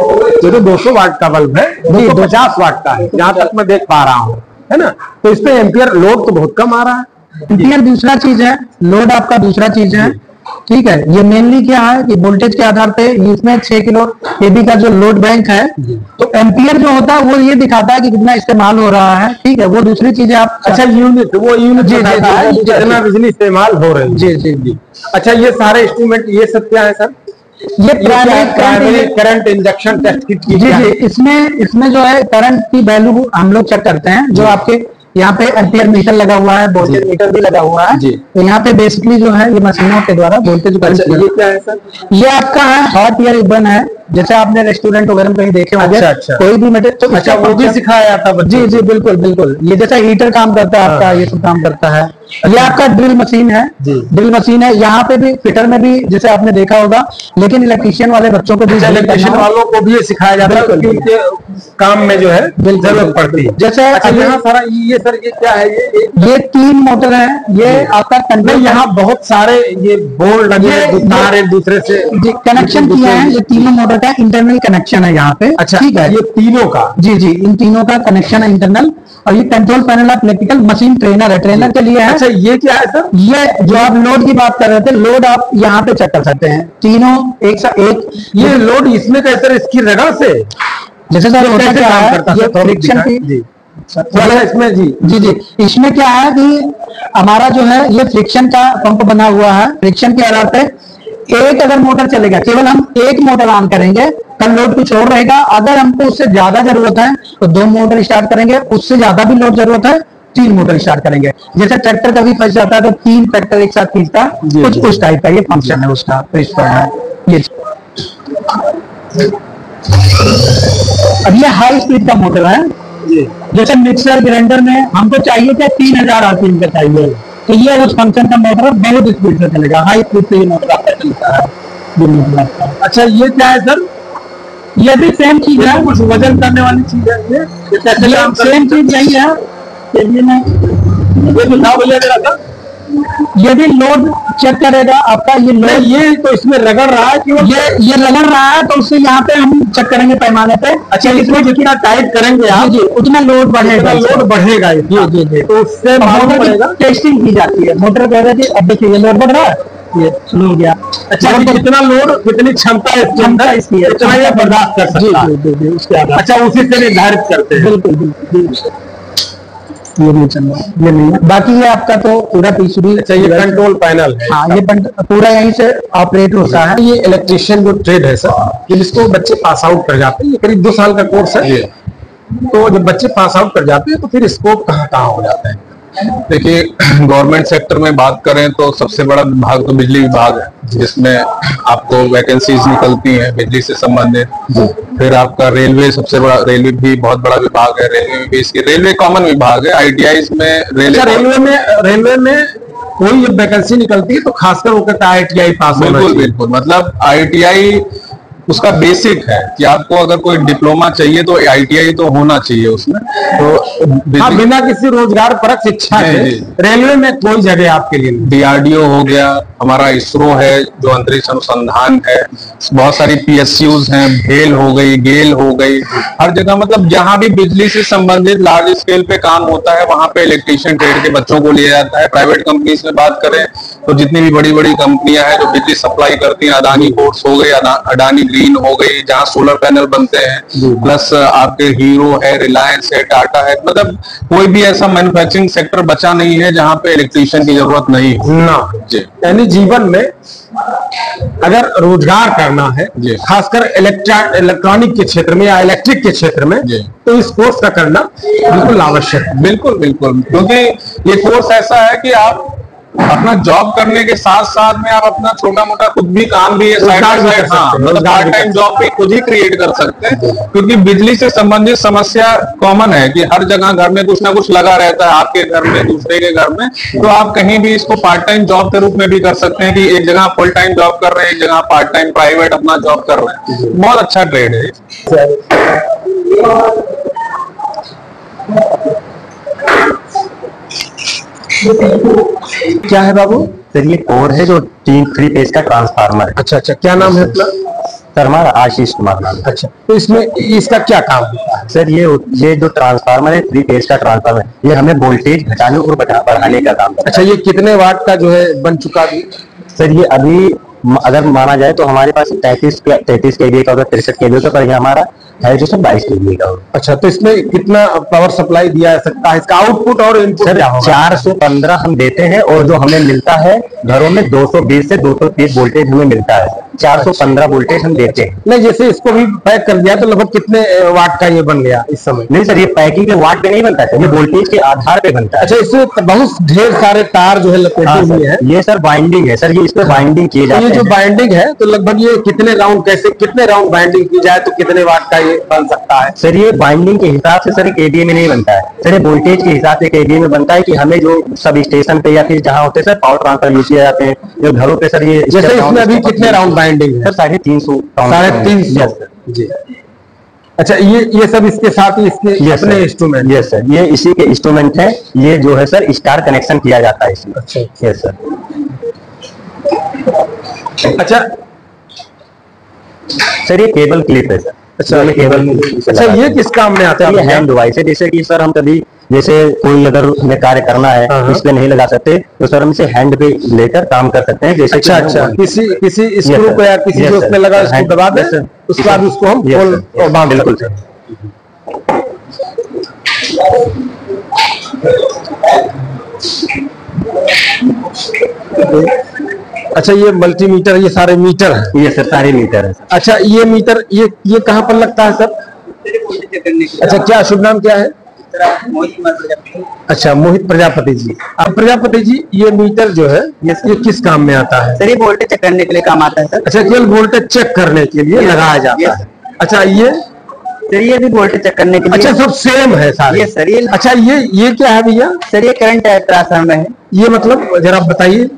Speaker 2: ये तो 200 वाट का बल्ब है, 250 वाट का है जहां तक मैं देख पा रहा हूँ, है ना? तो इस पे एम्पियर लोड तो बहुत कम आ रहा है।
Speaker 3: एम्पियर दूसरा चीज है, लोड आपका दूसरा चीज है। ठीक है, ये मेनली क्या है कि वोल्टेज के आधार पे इसमें 6 किलो केबी का जो लोड बैंक है, तो एम्पियर जो होता है वो ये दिखाता है कि कितना इस्तेमाल हो रहा है। ठीक है, वो दूसरी चीज है आप।
Speaker 2: अच्छा, यूनिट, वो यूनिट
Speaker 3: जी, जी,
Speaker 2: बताता है
Speaker 3: जी,
Speaker 2: कि कितना बिजली इस्तेमाल हो रही है।
Speaker 3: जी जी जी।
Speaker 2: अच्छा, ये सारे इंस्ट्रूमेंट ये सब क्या है सर?
Speaker 3: ये
Speaker 2: primary current injection test kit की
Speaker 3: जी
Speaker 2: क्या
Speaker 3: जी,
Speaker 2: है?
Speaker 3: इसमें जो है करंट की वैल्यू हम लोग चेक करते हैं। जो आपके यहाँ पे एम्पियर मीटर लगा हुआ है, वोल्टेज मीटर भी लगा हुआ है।
Speaker 2: जी।
Speaker 3: तो यहाँ पे बेसिकली जो है ये मशीनों के द्वारा वोल्टेज।
Speaker 2: अच्छा, ये क्या है सर?
Speaker 3: ये आपका है हॉट एयर रिबन है, जैसे आपने रेस्टोरेंट वगैरह में कहीं देखे होंगे।
Speaker 2: अच्छा, अच्छा।
Speaker 3: कोई भी मटेरियल तो
Speaker 2: अच्छा, वो भी सिखाया जाता है बच्चों
Speaker 3: जी जी, बिल्कुल बिल्कुल। ये जैसा हीटर काम करता है आपका, ये सब काम करता है। ये आपका ड्रिल मशीन है।
Speaker 2: जी।
Speaker 3: ड्रिल मशीन है, यहाँ पे भी फिटर में भी जैसे आपने देखा होगा, लेकिन इलेक्ट्रीशियन वाले बच्चों को भी
Speaker 2: इलेक्ट्रिशियन वालों को भी ये सिखाया जाता है
Speaker 3: बिल्कुल।
Speaker 2: क्योंकि उनके काम में जो है जरूरत पड़ती है।
Speaker 3: जैसे
Speaker 2: अच्छा,
Speaker 3: अभी-
Speaker 2: यहाँ सारा ये सर, ये क्या है?
Speaker 3: ये 3 मोटर है, ये आपका
Speaker 2: नहीं,
Speaker 3: कंट्रोल
Speaker 2: यहाँ बहुत सारे ये बोर्ड लगे हैं,
Speaker 3: ये-
Speaker 2: तार एक दूसरे से
Speaker 3: कनेक्शन किया है। ये तीनों मोटर का इंटरनल कनेक्शन है यहाँ पे।
Speaker 2: अच्छा,
Speaker 3: ठीक है,
Speaker 2: ये तीनों का?
Speaker 3: जी जी, इन तीनों का कनेक्शन है इंटरनल। और ये control panel of electrical machine trainer है, ट्रेनर के लिए है।
Speaker 2: अच्छा, ये क्या है सर?
Speaker 3: ये जो आप लोड की बात कर रहे थे, लोड आप यहाँ पे चेक कर सकते हैं। तीनों एक
Speaker 2: ये लोड इसमें कैसे, इसकी रडर से
Speaker 3: जैसे सर होता
Speaker 2: कैसे
Speaker 3: क्या
Speaker 2: काम
Speaker 3: है,
Speaker 2: करता
Speaker 3: ये
Speaker 2: है? थोड़ा
Speaker 3: फ्रिक्शन
Speaker 2: दिखाएं।
Speaker 3: की
Speaker 2: जी। थोड़ा इसमें जी
Speaker 3: जी जी, इसमें क्या है कि हमारा जो है ये फ्रिक्शन का पंप बना हुआ है। फ्रिक्शन के आधार पे एक अगर मोटर चलेगा, केवल हम एक मोटर ऑन करेंगे, कल लोड कुछ और रहेगा। अगर हमको उससे ज्यादा जरूरत है तो 2 मोटर स्टार्ट करेंगे, उससे ज्यादा भी लोड जरूरत है 3 मोटर स्टार्ट करेंगे। जैसे ट्रैक्टर कभी फंस जाता है तो 3 ट्रैक्टर एक साथ खींचता, कुछ उस टाइप का ये फंक्शन है उसका, प्रिंसिपल है ये। अब ये हाई स्पीड का मोटर है। जैसे मिक्सर ग्राइंडर में हमको चाहिए क्या 3000 आरपीएम का चाहिए, तो ये उस फंक्शन का मोटर बहुत स्पीड से चलेगा, हाई स्पीड से ये मोटर आपका चलता है।
Speaker 2: अच्छा ये क्या है सर?
Speaker 3: ये भी सेम चीज है,
Speaker 2: कुछ वजन करने वाली चीज है ये कैसे काम करती है?
Speaker 3: सेम चीज नहीं है।
Speaker 2: ये तो भैया मेरा था,
Speaker 3: ये भी लोड चेक करेगा आपका, ये लोड
Speaker 2: नहीं ये तो इसमें रगड़ रहा है कि
Speaker 3: ये रगड़ रहा है, तो उससे यहाँ पे हम चेक करेंगे पैमाने पे।
Speaker 2: अच्छा इसमें जितना टाइट करेंगे आप
Speaker 3: जी उतना लोड बढ़ेगा,
Speaker 2: लोड बढ़ेगा
Speaker 3: जी जी जी।
Speaker 2: तो उससे मालूम पड़ेगा।
Speaker 3: टेस्टिंग की जाती है, मोटर कह रहे थे अब देखिए ये लोड बढ़ रहा है, ये स्लो हो गया।
Speaker 2: अच्छा कितना लोड कितनी क्षमता है
Speaker 3: क्षमता इसकी है,
Speaker 2: इतना ये बर्दाश्त कर सकता है।
Speaker 3: जी उसके आधार।
Speaker 2: अच्छा उसी से निर्धारित करते हैं।
Speaker 3: बिल्कुल बिल्कुल, ये नहीं चल रहा, ये नहीं है। बाकी ये आपका तो पूरा पीछे।
Speaker 2: अच्छा ये कंट्रोल पैनल है।
Speaker 3: हाँ, ये पूरा यहीं से ऑपरेट होता है।
Speaker 2: ये इलेक्ट्रिशियन जो ट्रेड है सर, कि जिसको बच्चे पास आउट कर जाते हैं, ये करीब 2 साल का कोर्स है। तो जब बच्चे पास आउट कर जाते हैं तो फिर स्कोप कहाँ कहाँ हो जाता है?
Speaker 5: देखिए गवर्नमेंट सेक्टर में बात करें तो सबसे बड़ा विभाग तो बिजली विभाग है, जिसमें आपको वैकेंसीज निकलती हैं बिजली से संबंधित। फिर आपका रेलवे सबसे बड़ा, रेलवे भी बहुत बड़ा विभाग है। रेलवे में भी इसके रेलवे कॉमन विभाग है। आईटीआई में
Speaker 2: रेलवे में कोई जब वैकेंसी निकलती है तो खासकर वो कहता है ITI पास होना
Speaker 5: बिल्कुल
Speaker 2: चाहिए।
Speaker 5: बिल्कुल, मतलब आईटीआई उसका बेसिक है कि आपको अगर कोई डिप्लोमा चाहिए तो आईटीआई तो होना चाहिए उसमें। तो
Speaker 2: हाँ, बिना किसी रोजगार परक शिक्षा के रेलवे में कोई जगह आपके लिए नहीं।
Speaker 5: डीआरडीओ हो गया, हमारा इसरो है जो अंतरिक्ष अनुसंधान है, बहुत सारी PSUs हैं, भेल हो गई, गेल हो गई, हर जगह मतलब जहां भी बिजली से संबंधित लार्ज स्केल पे काम होता है वहां पे इलेक्ट्रिशियन ट्रेड के बच्चों को लिया जाता है। प्राइवेट कंपनीज में बात करें तो जितनी भी बड़ी बड़ी कंपनियां हैं जो बिजली सप्लाई करती हैं, अदानी पोर्ट्स हो गई, अडानी ग्रीन हो गई, जहां सोलर पैनल बनते हैं, प्लस आपके हीरो है, रिलायंस है, टाटा है, मतलब कोई भी ऐसा मैन्युफैक्चरिंग सेक्टर बचा नहीं है जहां पे इलेक्ट्रिशियन की जरूरत नहीं हो
Speaker 2: ना। यानी जीवन में अगर रोजगार करना है, खासकर इलेक्ट्रॉनिक के क्षेत्र में या इलेक्ट्रिक के क्षेत्र में, तो इस कोर्स का करना बिल्कुल आवश्यक है।
Speaker 5: बिल्कुल बिल्कुल, क्योंकि ये कोर्स ऐसा है कि आप अपना जॉब करने के साथ साथ में आप अपना छोटा मोटा खुद भी काम भी मतलब पार्ट टाइम जॉब भी खुद ही क्रिएट कर सकते हैं। क्योंकि बिजली से संबंधित समस्या कॉमन है कि हर जगह घर में कुछ ना कुछ लगा रहता है, आपके घर में, दूसरे के घर में। तो आप कहीं भी इसको पार्ट टाइम जॉब के रूप में भी कर सकते हैं कि एक जगह फुल टाइम जॉब कर रहे हैं, एक जगह पार्ट टाइम प्राइवेट अपना जॉब कर रहे हैं। बहुत अच्छा ट्रेड है।
Speaker 2: क्या है बाबू?
Speaker 6: सर ये कोर है जो 3 फेज का ट्रांसफार्मर है।
Speaker 2: अच्छा अच्छा, क्या नाम है अपना?
Speaker 6: सर हमारा आशीष कुमार नाम है।
Speaker 2: अच्छा, तो इसमें इसका क्या काम होता है?
Speaker 6: सर ये जो ट्रांसफार्मर है 3 फेज का ट्रांसफार्मर, ये हमें वोल्टेज घटाने और बढ़ाने का काम करता है।
Speaker 2: अच्छा, ये कितने वाट का जो है बन चुका अभी?
Speaker 6: सर ये अभी अगर माना जाए तो हमारे पास 33 kVA का होगा, 63 kVA का, पर ये हमारा है जो सर 22 kVA का होगा।
Speaker 2: अच्छा, तो इसमें कितना पावर सप्लाई दिया जा सकता है? इसका आउटपुट और इनपुट
Speaker 6: सर
Speaker 2: क्या होगा?
Speaker 6: 415 हम देते हैं और जो हमें मिलता है घरों में 220 से 230 वोल्टेज हमें मिलता है। 415 वोल्टेज हम देते हैं।
Speaker 2: नहीं, जैसे इसको भी पैक कर दिया तो लगभग कितने वाट का ये बन गया इस समय?
Speaker 6: नहीं सर, ये पैकिंग के वाट पे नहीं बनता है, ये वोल्टेज के आधार पे बनता है।
Speaker 2: अच्छा, इसमें बहुत ढेर सारे तार जो है लपेटे हुए हैं।
Speaker 6: ये सर बाइंडिंग है सर, ये इस पे बाइंडिंग किए जाते हैं।
Speaker 2: ये जो बाइंडिंग है तो लगभग ये कितने राउंड बाइंडिंग की जाए तो कितने वाट का ये बन सकता है?
Speaker 6: सर ये बाइंडिंग के हिसाब से सर kVA में नहीं बनता है सर, ये वोल्टेज के हिसाब से kVA में बनता है कि हमें जो सब स्टेशन पे या फिर जहाँ होते हैं सर पावर ट्रांसफर यूज किए जाते हैं, जो घरों पे सर ये
Speaker 2: जैसे इसमें अभी कितने राउंड बाइंडिंग है?
Speaker 6: सर 350
Speaker 2: 350 जी। अच्छा, ये सब इसके साथ ही इसके अपने इंस्ट्रूमेंट?
Speaker 6: यस सर, ये इसी के इंस्ट्रूमेंट है। ये जो है सर स्टार कनेक्शन किया जाता है इसमें।
Speaker 2: अच्छा
Speaker 6: यस सर।
Speaker 2: अच्छा
Speaker 6: सर ये केबल क्लिप है सर।
Speaker 2: अच्छा,
Speaker 6: केबल।
Speaker 2: अच्छा, ये किस काम में आता है?
Speaker 6: ये हैंड डिवाइस है, जैसे कि सर हम कभी जैसे कोई अगर हमें कार्य करना है इस पे नहीं लगा सकते तो सर हम इसे हैंड पे लेकर काम कर सकते हैं। जैसे
Speaker 2: अच्छा, किसी स्क्रू को या किसी जो उसमें लगा उसको दबा दे, उसके बाद उसको हम खोल और बांध।
Speaker 6: बिल्कुल सर।
Speaker 2: अच्छा, ये मल्टीमीटर, ये सारे मीटर है।
Speaker 6: ये सर सारे मीटर है।
Speaker 2: अच्छा, ये मीटर ये कहाँ पर लगता है सर? अच्छा, क्या शुभ नाम क्या है? अच्छा, मोहित प्रजापति जी। अब प्रजापति जी, ये मीटर जो है ये किस काम में आता है?
Speaker 1: सर ये वोल्टेज चेक करने के लिए काम आता है सर।
Speaker 2: अच्छा, केवल वोल्टेज चेक करने के लिए लगाया जाता है। अच्छा,
Speaker 1: ये भी वोल्टेज चेक करने के लिए।
Speaker 2: अच्छा, सब सेम है सारे?
Speaker 1: ये सर ये।
Speaker 2: अच्छा, ये क्या है भैया?
Speaker 1: सर ये करंट ट्रांसफार्मर है।
Speaker 2: ये मतलब जरा बताइए।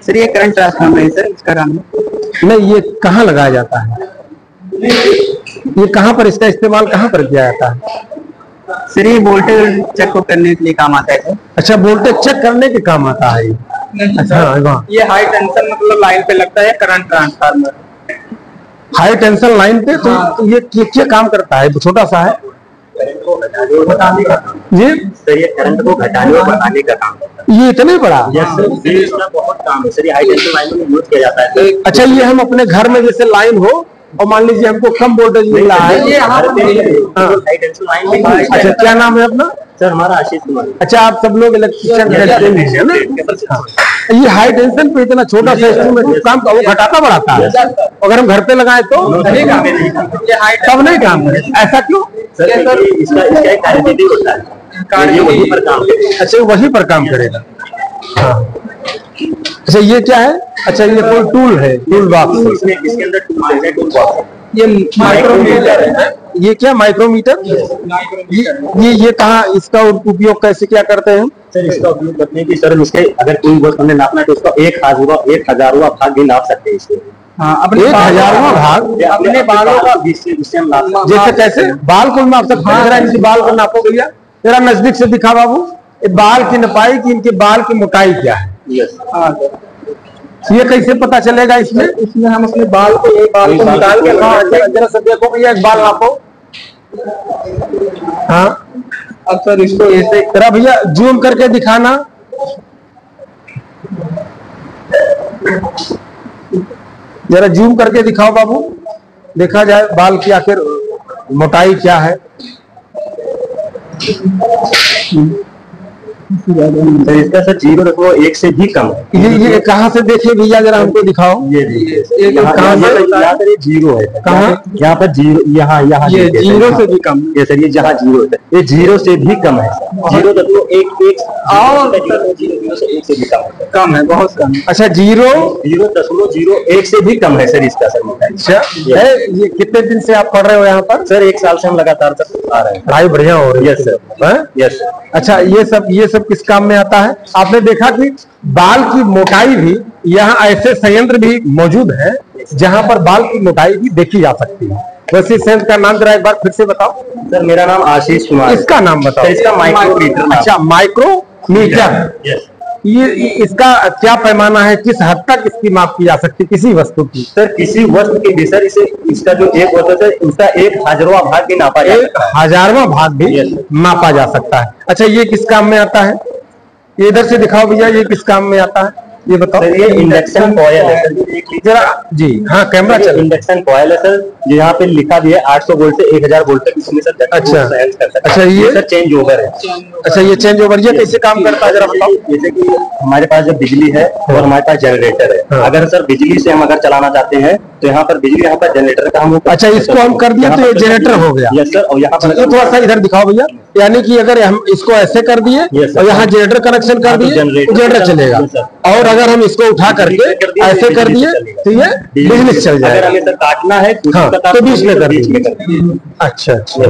Speaker 1: सर ये करंट ट्रांसफार्मर है सर, इसका नाम
Speaker 2: नहीं, ये कहाँ लगाया जाता है? ये कहाँ पर, इसका इस्तेमाल कहाँ पर किया जाता है?
Speaker 1: सर ये वोल्टेज चेक करने के लिए काम आता है सर।
Speaker 2: अच्छा, वोल्टेज चेक करने के काम आता है। अच्छा, हाँ,
Speaker 1: ये हाई टेंशन मतलब लाइन पे लगता है current transformer.
Speaker 2: High tension line पे तो ये क्या काम करता है? छोटा सा है जी।
Speaker 6: सर ये करंट को घटाने और बढ़ाने का काम।
Speaker 2: ये इतने बड़ा?
Speaker 6: यस सर, ये इसका बहुत काम है सर। ये हाई टेंशन लाइन में यूज किया जाता है।
Speaker 2: अच्छा, ये हम अपने घर में जैसे लाइन हो और मान लीजिए हमको कम वोल्टेज मिल रहा है,
Speaker 6: ये हाई टेंशन लाइन में।
Speaker 2: अच्छा, क्या नाम है अपना?
Speaker 6: सर हमारा आशीष कुमार।
Speaker 2: अच्छा, आप सब लोग इलेक्ट्रिशियन है ना? ये हाई टेंशन पे इतना छोटा सा इंस्ट्रूमेंट काम का वो घटाता बढ़ाता है। अगर हम घर पे लगाए तो तब नहीं काम करे। ऐसा क्यों?
Speaker 6: सर इसका एक कार्यविधि होता है, ये वहीं पर काम करेगा।
Speaker 2: अच्छा, वहीं पर काम करेगा। हाँ। अच्छा, ये क्या है? अच्छा, ये कोई टूल है, टूल बॉक्स।
Speaker 6: इसके अंदर टूल बॉक्स है।
Speaker 2: ये माइक्रोमीटर है। ये क्या माइक्रोमीटर? ये कहाँ, इसका उपयोग कैसे क्या करते हैं?
Speaker 6: सर इसका उपयोग करने की सर, इसके अगर कोई वस्तु हमने नापना है तो उसका 1000वां भाग भी नाप सकते हैं इसके।
Speaker 1: हाँ,
Speaker 2: अपने 1000वां भाग
Speaker 6: अपने बालों का जिससे हम नाप सकते हैं।
Speaker 2: जैसे कैसे बाल को नाप सकते हैं? जरा इनके बाल को नापो भैया, जरा नजदीक से दिखा बाबू। ये बाल की नपाई की, इनके बाल की मोटाई क्या है?
Speaker 6: यस।
Speaker 2: ये कैसे पता चलेगा? इसमें हम अपने बाल को, एक बाल को निकाल के, जरा सा देखो भैया, एक बाल नापो। हाँ, अब सर इसको ऐसे जरा भैया जूम करके दिखाना। जरा जूम करके दिखाओ बाबू, देखा जाए बाल की आखिर मोटाई क्या है।
Speaker 6: सर इसका सर 0.1 से भी कम है।
Speaker 2: ये कहाँ से देखे भैया, जरा हमको दिखाओ।
Speaker 6: ये
Speaker 2: कहाँ से?
Speaker 6: यहाँ पर 0 है।
Speaker 2: कहाँ?
Speaker 6: यहाँ पर 0, यहाँ
Speaker 2: ये 0 से भी कम?
Speaker 6: ये सर, ये जहाँ 0 है, ये 0 से भी कम है। 0.1 से भी
Speaker 2: कम है, बहुत कम। अच्छा,
Speaker 6: 0.01 से भी कम है सर इसका सर मोटाई।
Speaker 2: अच्छा, ये कितने दिन से आप पढ़ रहे हो यहाँ पर?
Speaker 6: सर 1 साल से हम लगातार आ रहे हैं।
Speaker 2: पढ़ाई बढ़िया हो रही है?
Speaker 6: Yes sir, yes sir.
Speaker 2: अच्छा, ये सब किस काम में आता है? आपने देखा कि बाल की मोटाई भी, यहाँ ऐसे संयंत्र भी मौजूद है जहाँ पर बाल की मोटाई भी देखी जा सकती है। वैसे संयंत्र का नाम जरा एक बार फिर से बताओ।
Speaker 6: सर मेरा नाम आशीष कुमार।
Speaker 2: इसका नाम बताओ।
Speaker 6: इसका माइक्रोमीटर।
Speaker 2: अच्छा, माइक्रोमीटर।
Speaker 6: यस।
Speaker 2: ये इसका क्या पैमाना है? किस हद तक इसकी माप की जा सकती है किसी वस्तु की?
Speaker 6: सर किसी वस्तु के भी सर, इसका जो एक होता है उसका 1000वां भाग भी नापा जा सकता है।
Speaker 2: 1000वां भाग भी मापा जा सकता है। अच्छा, ये किस काम में आता है? ये इधर से दिखाओ भैया, ये किस काम में आता है? ये बताओ।
Speaker 6: सर ये इंडक्शन कॉयल है सर,
Speaker 2: जरा जी। हाँ, कैमरा चल।
Speaker 6: इंडक्शन कॉयल है सर, जो यहाँ पे लिखा भी है 800 वोल्ट से 1000 वोल्ट तक इसमें सर।
Speaker 2: अच्छा,
Speaker 6: अच्छा, ये सर चेंज ओवर है।
Speaker 2: अच्छा, ये चेंज ओवर, ये कैसे काम करता है जरा बताओ।
Speaker 6: जैसे कि हमारे पास जब बिजली है और हमारे पास जनरेटर है, अगर सर बिजली से हम अगर चलाना चाहते हैं तो यहाँ पर बिजली, यहाँ पर जनरेटर का हम।
Speaker 2: अच्छा, इसको हम कर दिया तो ये जनरेटर हो गया।
Speaker 6: Yes sir. और यहाँ पर
Speaker 2: थोड़ा सा इधर दिखाओ भैया, यानी कि अगर हम इसको ऐसे कर दिए और यहाँ जनरेटर कनेक्शन कर दिए तो जनरेटर चलेगा, और अगर हम इसको उठा करके ऐसे कर दिए तो ये बिजली चल जाएगा।
Speaker 6: अगर हमें सर काटना है
Speaker 2: तो बीच में कर दीजिए। अच्छा अच्छा।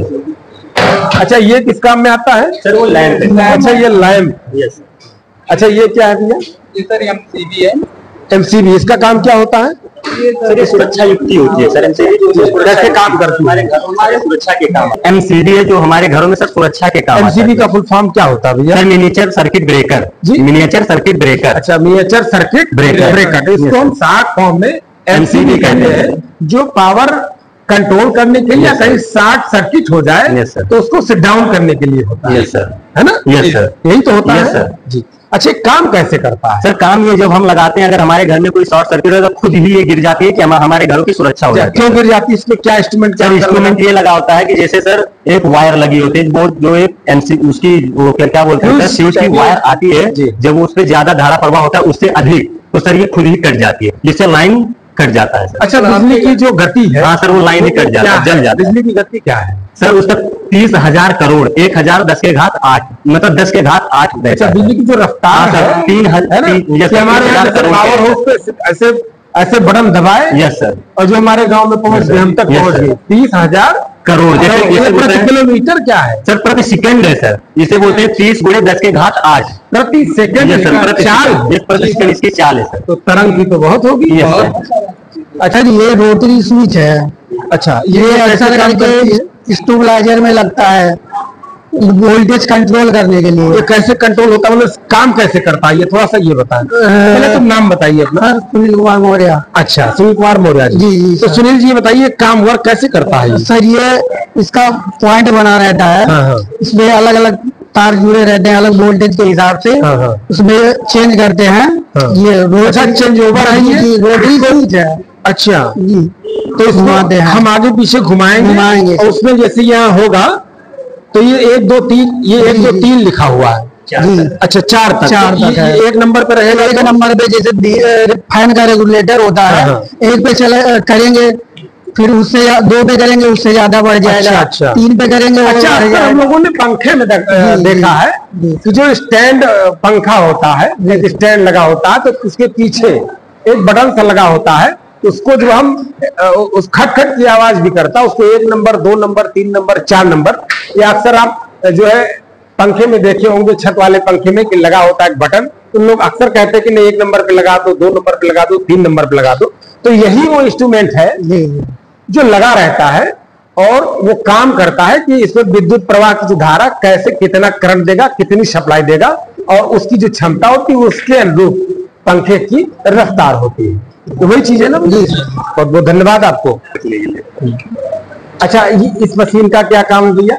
Speaker 2: अच्छा, ये किस काम में आता है?
Speaker 6: सर वो लैंप है।
Speaker 2: अच्छा, ये लैंप।
Speaker 6: यस।
Speaker 2: अच्छा, ये क्या है भैया?
Speaker 1: ये सर एमसीबी है।
Speaker 2: एमसीबी, इसका काम क्या होता है?
Speaker 6: सर ये सुरक्षा युक्ति होती है सर। एमसीबी
Speaker 2: कैसे काम करती है?
Speaker 6: हमारे घरों में सुरक्षा के काम। एमसीबी है जो हमारे घरों में सर सुरक्षा के काम।
Speaker 2: एमसीबी का फुल फॉर्म क्या होता है भैया?
Speaker 6: सर मिनिएचर सर्किट ब्रेकर जी। Miniature circuit breaker.
Speaker 2: अच्छा, मिनिएचर सर्किट ब्रेकर। इसको हम शॉर्ट फॉर्म में एमसीबी कहते हैं, जो पावर कंट्रोल करने के लिए या कहीं शॉर्ट सर्किट हो जाए तो उसको सिट डाउन करने के लिए होता है।
Speaker 6: Yes sir.
Speaker 2: है ना?
Speaker 6: Yes sir.
Speaker 2: यही तो होता है
Speaker 6: सर
Speaker 2: जी। अच्छा, काम कैसे करता है?
Speaker 6: सर काम ये जब हम लगाते हैं, अगर हमारे घर में कोई शॉर्ट सर्किट हो तो खुद ही ये गिर जाती है कि हमारे घरों की सुरक्षा हो जाती है।
Speaker 2: क्यों गिर जाती है? इसमें क्या इंस्ट्रूमेंट?
Speaker 6: सर इंस्ट्रूमेंट ये लगा होता है कि जैसे सर एक वायर लगी होती है, वो जो एक एमसी उसकी वो क्या बोलते हैं, स्विच की वायर आती है, जब उस पर ज्यादा धारा प्रवाह होता है उससे अधिक, तो सर ये खुद ही कट जाती है, जिससे लाइन कट जाता है सर।
Speaker 2: अच्छा, बिजली की जो गति है,
Speaker 6: हाँ सर, वो लाइन ही कट जाता है, जल जाता है।
Speaker 2: बिजली की गति क्या है
Speaker 6: सर? उसका 30,000 करोड़, 1000 10 के घात 8, मतलब 10 के घात 8।
Speaker 2: अच्छा, बिजली की जो रफ्तार है,
Speaker 6: 3000
Speaker 2: हमारे यहाँ पावर हाउस पे ऐसे ऐसे बटन दबाए,
Speaker 6: यस सर,
Speaker 2: और जो हमारे गांव में पहुंच गए, हम तक पहुंच गए 30,000
Speaker 6: करोड़। जैसे
Speaker 2: प्रति किलोमीटर क्या है
Speaker 6: सर? प्रति सेकंड है सर, इसे बोलते हैं 30 × 10 के घात 8
Speaker 2: प्रति सेकंड।
Speaker 6: प्रति सेकंड इसकी चाल है सर।
Speaker 2: तो तरंग भी तो बहुत होगी।
Speaker 3: अच्छा जी, ये रोटरी स्विच है।
Speaker 2: अच्छा,
Speaker 3: ये अक्सर करके स्टेबलाइजर में लगता है वोल्टेज कंट्रोल करने के लिए।
Speaker 2: ये कैसे कंट्रोल होता है, मतलब काम कैसे करता है, ये थोड़ा सा ये बताएं। पहले तुम नाम बताइए अपना।
Speaker 3: सुनील कुमार मौर्य।
Speaker 2: अच्छा, सुनील कुमार मौर्य जी।
Speaker 3: जी
Speaker 2: तो सुनील जी बताइए, काम वर्क कैसे करता है?
Speaker 3: सर ये इसका पॉइंट बना रहता है।
Speaker 2: हाँ, हाँ।
Speaker 3: इसमें अलग अलग तार जुड़े रहते हैं अलग वोल्टेज के हिसाब से।
Speaker 2: हाँ, हाँ।
Speaker 3: उसमें चेंज करते हैं।
Speaker 2: हाँ।
Speaker 3: ये
Speaker 2: अच्छा, चेंज ओवर है ये?
Speaker 3: रोटरी स्विच है।
Speaker 2: अच्छा,
Speaker 3: जी,
Speaker 2: तो
Speaker 3: घुमाते हैं
Speaker 2: हम आगे पीछे घुमाएंगे और उसमें जैसे यहाँ होगा तो ये 1 2 3, ये 1 2 3 लिखा हुआ है।
Speaker 3: जी,
Speaker 2: अच्छा, 4 तक
Speaker 3: है।
Speaker 2: एक नंबर पे रहेगा।
Speaker 3: एक नंबर पे जैसे फैन का रेगुलेटर होता है।
Speaker 2: हाँ, हाँ।
Speaker 3: 1 पे चले करेंगे, फिर उससे 2 पे करेंगे, उससे ज्यादा बढ़ जाएगा।
Speaker 2: अच्छा।
Speaker 3: 3 पे करेंगे, वो
Speaker 2: अच्छा,
Speaker 3: बढ़
Speaker 2: अक्सर
Speaker 3: जाएगा।
Speaker 2: हम लोगों ने पंखे में देखा है कि जो स्टैंड पंखा होता है, एक स्टैंड लगा होता है, तो उसके पीछे एक बटन सा लगा होता है, उसको जो हम उस खट खट की आवाज भी करता है, उसको 1 नंबर 2 नंबर 3 नंबर 4 नंबर, ये अक्सर आप जो है पंखे में देखे होंगे, छत वाले पंखे में कि लगा होता है एक बटन, तो लोग अक्सर कहते हैं कि नहीं 1 नंबर पे लगा दो, 2 नंबर पे लगा दो, 3 नंबर पे लगा दो। तो यही वो इंस्ट्रूमेंट है जो लगा रहता है और वो काम करता है कि इसमें विद्युत प्रवाह की जो धारा कैसे, कितना करंट देगा, कितनी सप्लाई देगा, और उसकी जो क्षमता होती है उसके अनुरूप पंखे की रफ्तार होती है। तो वही चीज है ना। बहुत बहुत धन्यवाद आपको। अच्छा, इस मशीन का क्या काम दिया,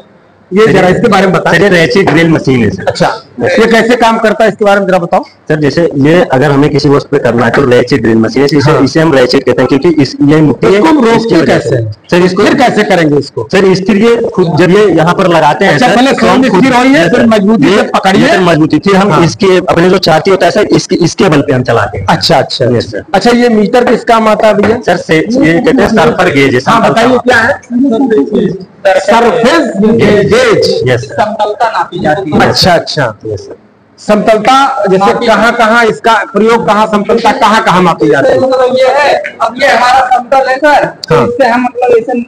Speaker 2: ये जरा इसके बारे में बताएं।
Speaker 6: सर रैचेट ड्रिल मशीन है सर।
Speaker 2: अच्छा, ये कैसे काम करता है, इसके बारे में जरा बताओ।
Speaker 6: सर जैसे ये अगर हमें किसी वस्तु पे करना है तो रैचेट ड्रिल मशीन है, इसे हम रैचेट कहते हैं, क्योंकि ये मुट्ठी है।
Speaker 2: इसको रोकते कैसे
Speaker 6: सर? इसको
Speaker 2: फिर कैसे करेंगे इसको?
Speaker 6: सर स्थिर ये खुद जब ये यहाँ पर लगाते हैं,
Speaker 2: अच्छा, पहले स्थिर होइए, फिर मजबूती से पकड़िए,
Speaker 6: मजबूती, फिर हम इसके अपने जो चाटी होता है सर, इसके बल पे हम चलाते हैं।
Speaker 2: अच्छा अच्छा
Speaker 6: यस सर।
Speaker 2: अच्छा, ये मीटर किस काम आता है भैया?
Speaker 6: सर ये कहते हैं सरफर गेज है।
Speaker 2: हाँ, बताइए क्या है? Surface gauge.
Speaker 6: Yes sir.
Speaker 1: समतलता नापी जाती है।
Speaker 2: अच्छा अच्छा,
Speaker 6: यस सर।
Speaker 2: समतलता जैसे कहाँ इसका प्रयोग, कहाँ समतलता कहाँ मापी जाती है?
Speaker 1: मतलब ये है, अब ये हमारा समतल है सर, तो इससे हम मतलब ऐसे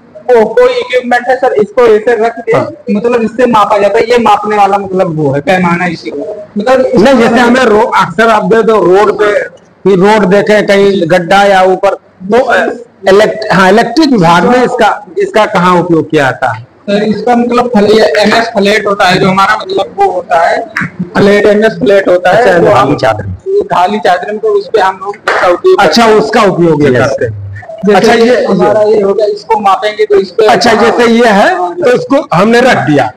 Speaker 1: कोई इक्विपमेंट है सर, इसको ऐसे रख के मतलब इससे मापा जाता है। ये मापने वाला मतलब वो है पैमाना, इसी को मतलब
Speaker 2: नहीं, जैसे हमें अक्सर आप दे दो रोड पे, रोड देखे कहीं गड्ढा या ऊपर, तो इलेक्ट्रिक विभाग में इसका कहाँ उपयोग किया जाता है?
Speaker 1: सर इसका मतलब एमएस फ्लैट होता है, जो हमारा मतलब वो होता है फ्लैट, एमएस फ्लैट होता है।
Speaker 6: अच्छा, ढाली चादर,
Speaker 1: ढाली चादर में, तो उस पे हम लोग इसका उपयोग।
Speaker 2: अच्छा, उसका उपयोग ये करते हैं। अच्छा, ये
Speaker 1: हमारा ये हो गया, इसको मापेंगे तो इस पे।
Speaker 2: अच्छा, जैसे ये है तो इसको हमने रख दिया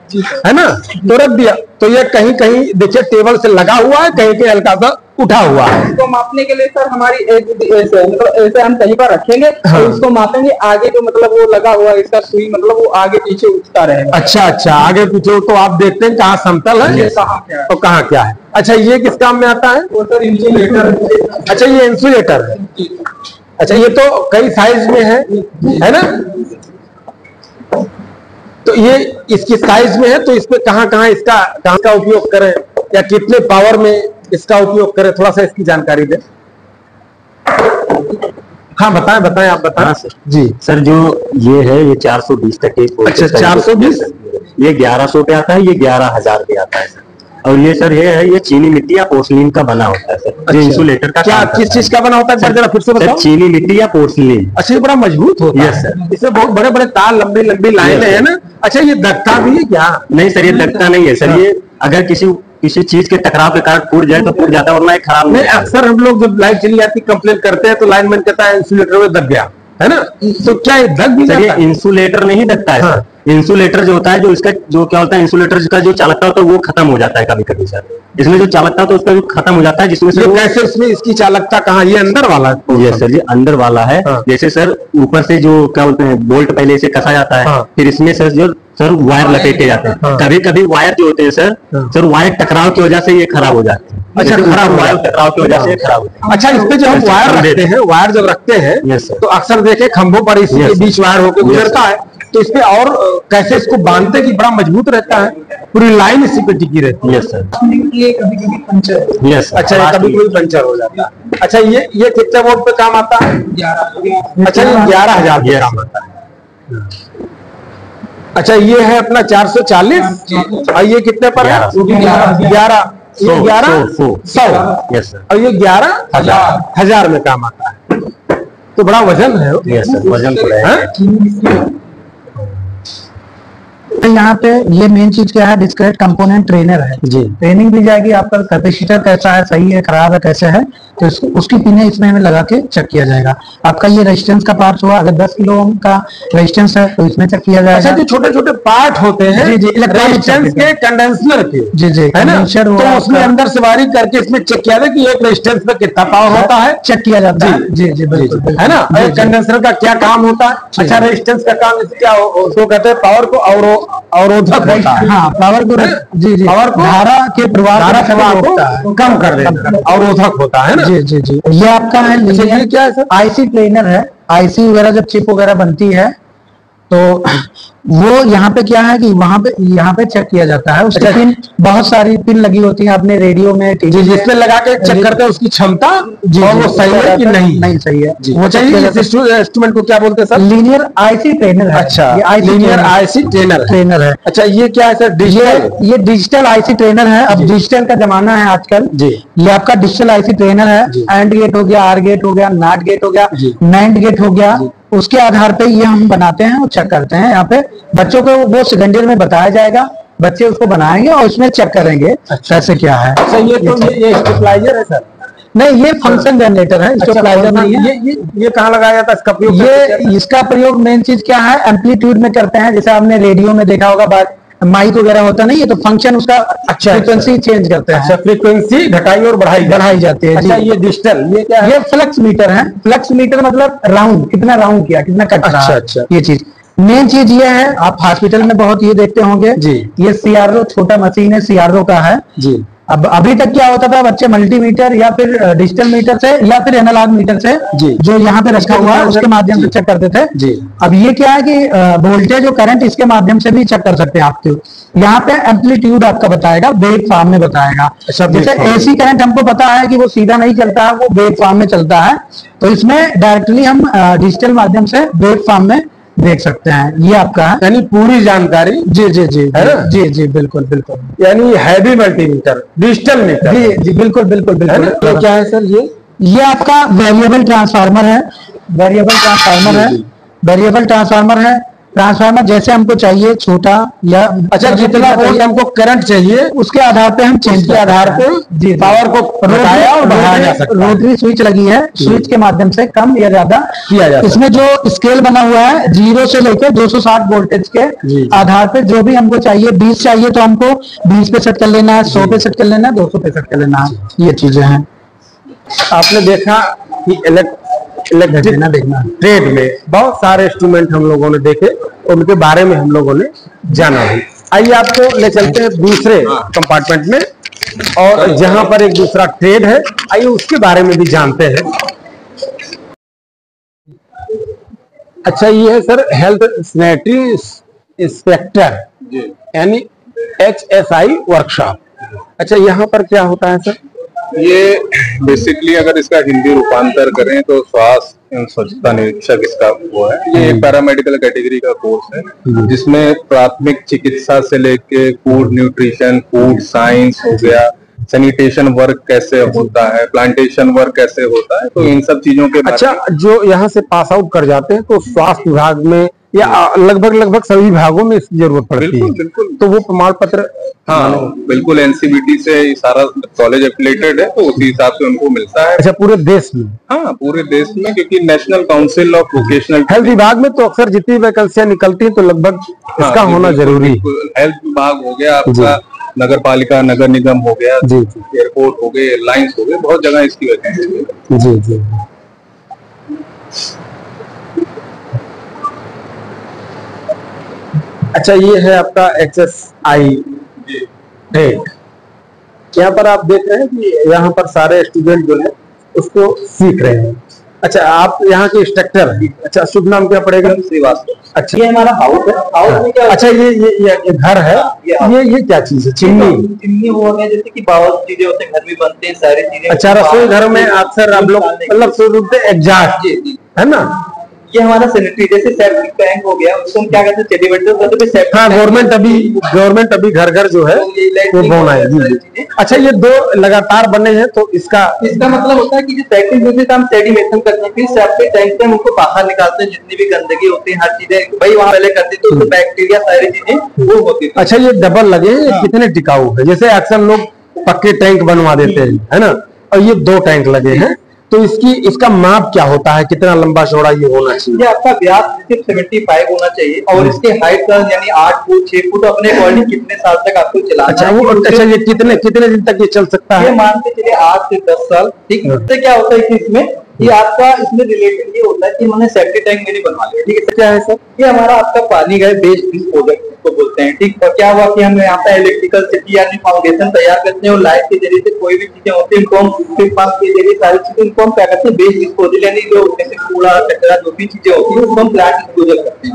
Speaker 2: है ना, तो रख दिया, तो ये कहीं कहीं देखिए टेबल से लगा हुआ है, कहीं कहीं हल्का सा उठा हुआ है।
Speaker 1: इसको मापने के लिए सर हमारी ऐसे हम कहीं पर रखेंगे, तो इसको मापेंगे, आगे जो मतलब वो लगा हुआ है इसका सुई, मतलब वो आगे पीछे उठता रहेगा।
Speaker 2: अच्छा अच्छा, आगे पीछे, तो आप देखते हैं कहाँ समतल है
Speaker 1: कहाँ क्या है
Speaker 2: और कहाँ क्या है। अच्छा, ये किस काम में आता है?
Speaker 1: वो सर इंसुलेटर।
Speaker 2: अच्छा, ये इंसुलेटर है। अच्छा, ये तो कई साइज में है ना, तो ये इसकी साइज में है, तो इस पे कहाँ इसका उपयोग करें या कितने पावर में इसका उपयोग करें, थोड़ा सा इसकी जानकारी दें। हाँ, बताएं आप बताएं।
Speaker 6: हाँ, सर
Speaker 2: जी।
Speaker 6: सर जो ये है ये 420 तक के।
Speaker 2: अच्छा, 420।
Speaker 6: ये 1100 पे आता है, ये 11,000 पे आता है सर। और ये सर ये चीनी मिट्टी या पोर्सलिन का बना होता है सर।
Speaker 2: अच्छा,
Speaker 6: ये इंसुलेटर का
Speaker 2: क्या किस चीज का बना होता है, जरा फिर से बताओ।
Speaker 6: चीनी मिट्टी या पोर्सलिन।
Speaker 2: अच्छा, ये बड़ा मजबूत होता है।
Speaker 6: Yes sir.
Speaker 2: इसमें बहुत बड़े बड़े तार, लंबी लंबी लाइनें है ना। अच्छा, ये दगता भी है क्या?
Speaker 6: नहीं सर, ये दगता नहीं है सर। ये अगर किसी चीज के टकराव के कारण टूट जाए तो टूट जाता है, वरना ये खराब नहीं।
Speaker 2: अक्सर हम लोग जब लाइट चली जाती कंप्लेन करते हैं तो लाइनमैन कहता है इंसुलेटर में दब गया, है ना? तो क्या ये ढक भी जाता है?
Speaker 6: इंसुलेटर नहीं ढकता है सर। इंसुलेटर जो होता है, जो इसका जो क्या होता है, इंसुलेटर का जो चालकता होता है वो खत्म हो जाता है कभी कभी सर। इसमें जो चालकता होता है उसका जो खत्म हो जाता है, जिसमें से
Speaker 2: कैसे इसमें इसकी चालकता कहाँ? ये अंदर वाला है?
Speaker 6: ये सर, ये अंदर वाला है।
Speaker 2: हाँ।
Speaker 6: जैसे सर ऊपर से जो क्या बोलते हैं बोल्ट पहले से कसा जाता है,
Speaker 2: हाँ।
Speaker 6: फिर इसमें सर वायर लपेटे जाते हैं।
Speaker 2: हाँ।
Speaker 6: कभी कभी वायर जो होते हैं सर वायर टकराव की वजह से ये खराब हो जाते हैं।
Speaker 2: अच्छा,
Speaker 6: खराब वायर टकराव की वजह से ये खराब होते हैं।
Speaker 2: अच्छा, इस पे जो हम वायर रखते हैं, वायर जब रखते हैं
Speaker 6: Yes, sir.
Speaker 2: तो अक्सर देखे खंभों पर इसी के
Speaker 6: Yes,
Speaker 2: बीच वायर होकर
Speaker 6: Yes,
Speaker 2: गुजरता है, तो इस पे और कैसे इसको बांधते कि बड़ा मजबूत रहता है, पूरी लाइन इसी पे टिकी रहती है।
Speaker 6: यस सर,
Speaker 3: ये कभी कभी पंचर
Speaker 6: यस।
Speaker 2: अच्छा, ये कभी कभी पंचर हो जाता है। अच्छा, ये कितने वोल्ट पे काम आता है?
Speaker 3: 11
Speaker 2: अच्छा, ये 11,000 पे काम आता है। अच्छा, ये है अपना 440 और ये कितने पर है? 11 ये 11,100
Speaker 6: यस सर,
Speaker 2: और ये 11,000 में काम आता है। तो बड़ा वजन है।
Speaker 6: यस सर, वजन तो है।
Speaker 2: हाँ?
Speaker 3: यहाँ पे ये मेन चीज क्या है, डिस्क्रीट कंपोनेंट ट्रेनर है
Speaker 2: जी।
Speaker 3: ट्रेनिंग दी जाएगी आपका कैपेसिटर कैसा है, सही है खराब है कैसे है, तो उसकी पिने इसमें हमें लगा के चेक किया जाएगा। आपका ये रेजिस्टेंस का पार्ट हुआ, अगर 10 किलो ओम का रेजिस्टेंस है तो इसमें चेक किया जाएगा।
Speaker 2: अच्छा, जो छोटे छोटे पार्ट होते हैं
Speaker 3: जी, जी, इलेक्ट्रॉनिक
Speaker 2: रेजिस्टेंस के, कंडेंसर के,
Speaker 3: जी जी,
Speaker 2: है ना?
Speaker 3: कंडेंसर
Speaker 2: तो
Speaker 3: हुआ
Speaker 2: उसमें
Speaker 3: आपका,
Speaker 2: अंदर से वायरिंग करके इसमें चेक किया जाए कि एक रेजिस्टेंस पे कितना पावर होता है,
Speaker 3: चेक किया जाता है। जी जी बिल्कुल,
Speaker 2: है ना?
Speaker 3: जी,
Speaker 2: एक
Speaker 3: जी।
Speaker 2: कंडेंसर का क्या काम होता है?
Speaker 3: जी।
Speaker 2: अच्छा, रेजिस्टेंस का काम क्या उसको कहते हैं, पावर को अवरोधक होता है।
Speaker 3: हाँ, पावर को, जी जी,
Speaker 2: पावर को,
Speaker 3: धारा के प्रवाह
Speaker 2: धारा प्रवाह
Speaker 3: रोकता है।
Speaker 2: को कम कर देता है, अवरोधक होता है ना?
Speaker 3: जी जी जी, ये आपका है
Speaker 2: अच्छा, ये क्या है सर?
Speaker 3: आईसी ट्रेनर है। आईसी वगैरह जब चिप वगैरह बनती है तो वो यहाँ पे क्या है कि वहां पे यहाँ पे चेक किया जाता है। उसके पिन, बहुत सारी पिन लगी होती है आपने रेडियो में, टीवी
Speaker 2: जिसमें लगा के चेक करते हैं उसकी क्षमता और वो सही है कि नहीं
Speaker 3: सही है।
Speaker 2: वो चाहिए। इंस्ट्रूमेंट को क्या बोलते हैं सर?
Speaker 3: लीनियर आईसी ट्रेनर है।
Speaker 2: अच्छा,
Speaker 3: ये आईसी
Speaker 2: लीनियर आईसी ट्रेनर है। अच्छा, ये क्या है सर? डिजिटल?
Speaker 3: ये डिजिटल आईसी ट्रेनर है। अब डिजिटल का जमाना है आजकल
Speaker 2: जी।
Speaker 3: ये आपका डिजिटल आईसी ट्रेनर है। एंड गेट हो गया, आर गेट हो गया, नाट गेट हो गया, नैंड गेट हो गया, उसके आधार पे ये हम बनाते हैं और चेक करते हैं। यहाँ पे बच्चों को वो सेकेंड ईयर में बताया जाएगा, बच्चे उसको बनाएंगे और उसमें चेक करेंगे कैसे क्या है।
Speaker 2: अच्छा, ये स्टेबलाइजर है सर?
Speaker 3: नहीं, ये फंक्शन जनरेटर है, स्टेबलाइजर नहीं है।
Speaker 2: ये कहाँ लगाया जाता है? इसका प्रयोग
Speaker 3: ये इसका प्रयोग मेन चीज क्या है, एम्पलीट्यूड में करते हैं। जैसे आपने रेडियो में देखा होगा, बात माइक वगैरह होता नहीं है, तो फंक्शन उसका फ्रीक्वेंसी चेंज करते हैं।
Speaker 2: अच्छा, फ्रीक्वेंसी घटाई और बढ़ाई जाती है। अच्छा, ये डिजिटल, ये क्या है?
Speaker 3: ये फ्लक्स मीटर है। फ्लक्स मीटर मतलब राउंड, कितना राउंड किया, कितना कट रहा है।
Speaker 2: अच्छा।
Speaker 3: ये चीज, मेन चीज ये है, आप हॉस्पिटल में बहुत ये देखते होंगे
Speaker 2: जी।
Speaker 3: ये सीआरओ छोटा मशीन है, सीआरओ का है
Speaker 2: जी।
Speaker 3: अब अभी तक क्या होता था, बच्चे मल्टीमीटर या फिर डिजिटल मीटर से या फिर एनालॉग मीटर से
Speaker 2: जी।
Speaker 3: जो यहाँ पे रखा हुआ है उसके माध्यम से चेक करते थे।
Speaker 2: जी।
Speaker 3: अब ये क्या है कि वोल्टेज और करंट इसके माध्यम से भी चेक कर सकते हैं आपके। यहाँ पे एम्पलीट्यूड आपका बताएगा, वेव फॉर्म में बताएगा। जैसे एसी करंट हमको पता है कि वो सीधा नहीं चलता है, वो वेव फॉर्म में चलता है, तो इसमें डायरेक्टली हम डिजिटल माध्यम से वेव फॉर्म में देख सकते हैं। ये आपका है,
Speaker 2: यानी पूरी जानकारी।
Speaker 3: जी जी जी,
Speaker 2: है ना?
Speaker 3: जी जी बिल्कुल बिल्कुल,
Speaker 2: यानी हैवी मल्टीमीटर, डिजिटल मीटर।
Speaker 3: जी जी बिल्कुल बिल्कुल बिल्कुल।
Speaker 2: तो क्या है सर?
Speaker 3: ये आपका वेरिएबल ट्रांसफार्मर है। वेरिएबल ट्रांसफार्मर है, वेरिएबल ट्रांसफार्मर है। ट्रांसफार्मर जैसे हमको चाहिए, छोटा या
Speaker 2: अच्छा, जितना वोल्ट हमको करंट चाहिए
Speaker 3: उसके आधार पे हम चेंज के आधार पे
Speaker 2: जी पावर को घटाया और बढ़ाया जा सकता है।
Speaker 3: रोटरी स्विच लगी है, स्विच के माध्यम से कम या ज्यादा
Speaker 2: किया जा सकता है।
Speaker 3: इसमें जो स्केल बना हुआ है 0 से लेकर 260 वोल्टेज
Speaker 2: जी।
Speaker 3: के आधार पे जो भी हमको चाहिए, 20 चाहिए तो हमको 20 पे सेट कर लेना है, 100 पे सेट कर लेना है, 200 पे सेट कर लेना है। ये चीजें हैं।
Speaker 2: आपने देखा कि इलेक्ट्रिक ट्रेड में बहुत सारे इंस्ट्रूमेंट हम लोगों ने देखे, उनके बारे में हम लोगों ने जाना भी। आइए आपको ले चलते हैं दूसरे कंपार्टमेंट में, और जहां पर एक दूसरा ट्रेड है, आइए उसके बारे में भी जानते हैं। अच्छा, ये है सर हेल्थ सैनिटरी इंस्पेक्टर, यानी HSI वर्कशॉप। अच्छा, यहाँ पर क्या होता है सर?
Speaker 5: ये बेसिकली अगर इसका हिंदी रूपांतर करें तो स्वास्थ्य एवं स्वच्छता निरीक्षक इसका वो है। ये एक पैरामेडिकल कैटेगरी का कोर्स है जिसमें प्राथमिक चिकित्सा से लेके फूड न्यूट्रिशन, फूड साइंस हो गया, सैनिटेशन वर्क कैसे होता है, प्लांटेशन वर्क कैसे होता है, तो इन सब चीजों के
Speaker 2: अच्छा, जो यहाँ से पास आउट कर जाते हैं तो स्वास्थ्य विभाग में या लगभग सभी विभागों में इसकी जरूरत पड़ती
Speaker 5: बिल्कुल
Speaker 2: है।
Speaker 5: बिल्कुल।
Speaker 2: तो वो प्रमाण पत्र,
Speaker 5: हाँ बिल्कुल, एनसीबीटी से ये सारा कॉलेज एफिलेटेड है, तो उसी हिसाब से उनको मिलता है।
Speaker 2: अच्छा, पूरे देश में?
Speaker 5: हाँ पूरे देश में, क्योंकि national council of vocational
Speaker 2: health विभाग में तो अक्सर जितनी वैकेंसियां निकलती हैं तो लगभग इसका होना जरूरी है।
Speaker 5: हेल्थ विभाग हो गया आपका, नगर पालिका, नगर निगम हो गया,
Speaker 2: जी
Speaker 5: एयरपोर्ट हो गए, एयरलाइंस हो गए, बहुत जगह इसकी वैकेंसी है।
Speaker 2: जी जी। अच्छा, ये है आपका HSI टेट। यहाँ पर आप देख रहे हैं कि यहाँ पर सारे स्टूडेंट जो है उसको सीख रहे हैं। अच्छा, आप यहाँ के इंस्ट्रक्टर हैं। अच्छा, शुभ नाम क्या पड़ेगा?
Speaker 1: श्रीवास्तव।
Speaker 2: अच्छा,
Speaker 1: ये हमारा हाउस है। हाउस में क्या
Speaker 2: अच्छा, ये घर है। ये क्या चीज है? चिमनी?
Speaker 1: चिमनी वो है, जैसे कि बहुत चीजें होते हैं घर में बनते हैं, सारी चीजें।
Speaker 2: अच्छा, रसोई घर में अक्सर आप लोग मतलब एग्जॉस्ट है ना?
Speaker 1: ये हमारा सैनिटरी, जैसे सेप्टिक टैंक हो गया, उसको हम क्या कहते हैं, सेडिमेंट।
Speaker 2: हाँ, गवर्नमेंट अभी घर घर जो है वो बनाए। जी। अच्छा, ये दो लगातार बने हैं, तो इसका
Speaker 1: मतलब होता है कि जो सेटिंग होती है हम सेडिमेशन करते हैं, फिर सेप्टिक टैंक से हम उसको बाहर निकालते हैं, जितनी भी गंदगी होती है, हर चीजें भाई वहाँ पहले करते थे, उसको बैक्टीरिया सारी चीजें वो होती थी।
Speaker 2: अच्छा, ये डबल लगे, ये कितने टिकाऊ है? जैसे अक्सर लोग पक्के टैंक बनवा देते हैं, है ना, और ये 2 टैंक लगे हैं, तो इसका माप क्या होता है? कितना लंबा चौड़ा ये होना चाहिए?
Speaker 1: ये आपका व्यास सिर्फ 75 होना चाहिए, और इसके हाइट का यानी 8 फुट 6 फुट अपने अकॉर्डिंग कितने साल तक आपको चलाना है।
Speaker 2: अच्छा, ये कितने दिन तक ये चल सकता है?
Speaker 1: ये मान के चलिए 8 से 10 साल। ठीक है, इससे क्या होता है कि इसमें ये आपका इसमें रिलेटेड ये होता है कि उन्होंने सेप्टिक टैंक मेरी बनवा लिया। ठीक है, क्या है सर, ये हमारा आपका पानी का वेस्ट डिस्पोजल को बोलते हैं। ठीक, और क्या हुआ कि हम यहाँ पे इलेक्ट्रिकल सिटी यानी फाउंडेशन तैयार करते हैं, और लाइट के जरिए से कोई भी चीजें होती है इनको पंप के जरिए सारी चीजें इनको हम क्या करते हैं, वेस्ट डिस्पोजल यानी जो जैसे कूड़ा कचरा जो भी चीजें होती है उसको हम प्लांट डिस्पोजल करते हैं।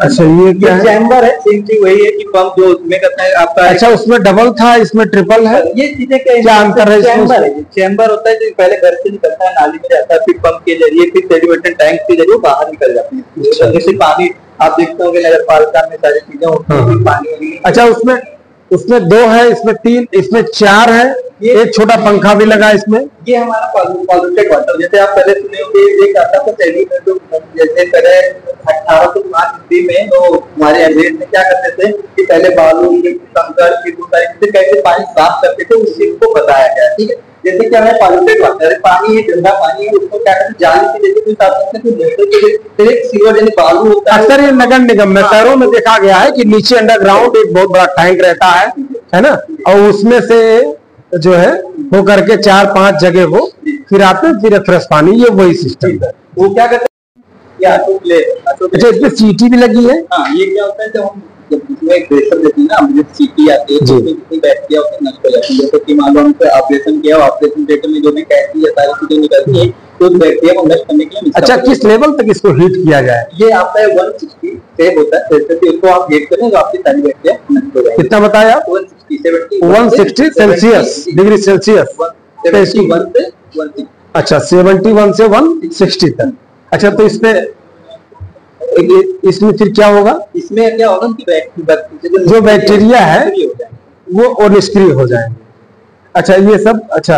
Speaker 2: अच्छा, ये क्या है?
Speaker 1: चैम्बर है, सेम चीज वही है कि पंप जो उसमें करता है आपका।
Speaker 2: अच्छा, उसमें डबल था, इसमें ट्रिपल है।
Speaker 1: ये चीजें क्या
Speaker 2: अंतर है?
Speaker 1: चैम्बर होता है जो पहले घर से निकलता है, नाली में जाता है, फिर पंप के जरिए, फिर सेडिमेंटेड टैंक के जरिए बाहर निकल जाती है। जैसे पानी आप देखते होंगे नगर पालिका में सारी चीजें होती है, पानी।
Speaker 2: अच्छा, उसमें 2 है, इसमें 3, इसमें 4 है, एक छोटा पंखा भी लगा इसमें।
Speaker 1: ये हमारा पॉल्यूटेड वाटर, जैसे आप पहले सुने होंगे, एक आता था सेडिमेंट, जैसे पहले 1805 ईस्वी में तो हमारे अंग्रेज में क्या करते थे कि पहले बालू, कंकड़, फिर कैसे पानी साफ करते थे, उस चीज को बताया गया। ठीक है, जैसे क्या है पॉल्यूटेड वाटर है, पानी है, गंदा पानी है, उसको क्या करते हैं, जाने के जैसे कोई साफ करते हैं, फिर एक सीवर यानी बालू होता है।
Speaker 2: अक्सर ये नगर निगम में, शहरों में देखा गया है कि नीचे अंडरग्राउंड एक बहुत बड़ा टैंक रहता है ना, और उसमें से जो है वो करके 4-5 जगह वो फिर आते हैं, फिर फ्रेश पानी, ये वही सिस्टम है।
Speaker 1: वो क्या करते हैं,
Speaker 2: अच्छा, इसमें सीटी भी लगी है।
Speaker 1: हाँ, ये क्या होता है, जब हम इसमें एक प्रेशर देती है ना, मुझे सीटी आती है, तो उसमें जितनी बैक्टीरिया होती है नष्ट हो जाती है। जैसे कि मान लो हमसे ऑपरेशन किया, ऑपरेशन थिएटर में जो भी कैसी सारी चीजें निकलती है, तो उस बैक्टीरिया को नष्ट करने के लिए।
Speaker 2: अच्छा, किस लेवल तक इसको हीट किया जाए?
Speaker 1: ये आपका 160 सेव होता है, उसको आप हीट करें तो आपकी सारी बैक्टीरिया नष्ट हो जाएगी।
Speaker 2: कितना बताया? 160 सेल्सियस, डिग्री सेल्सियस।
Speaker 1: 71 से 160।
Speaker 2: अच्छा, 71 से 160 तक। अच्छा, तो इसमें फिर क्या होगा?
Speaker 1: इसमें क्या होगा कि
Speaker 2: जो बैक्टीरिया है वो निष्क्रिय हो जाएंगे। अच्छा, ये सब। अच्छा,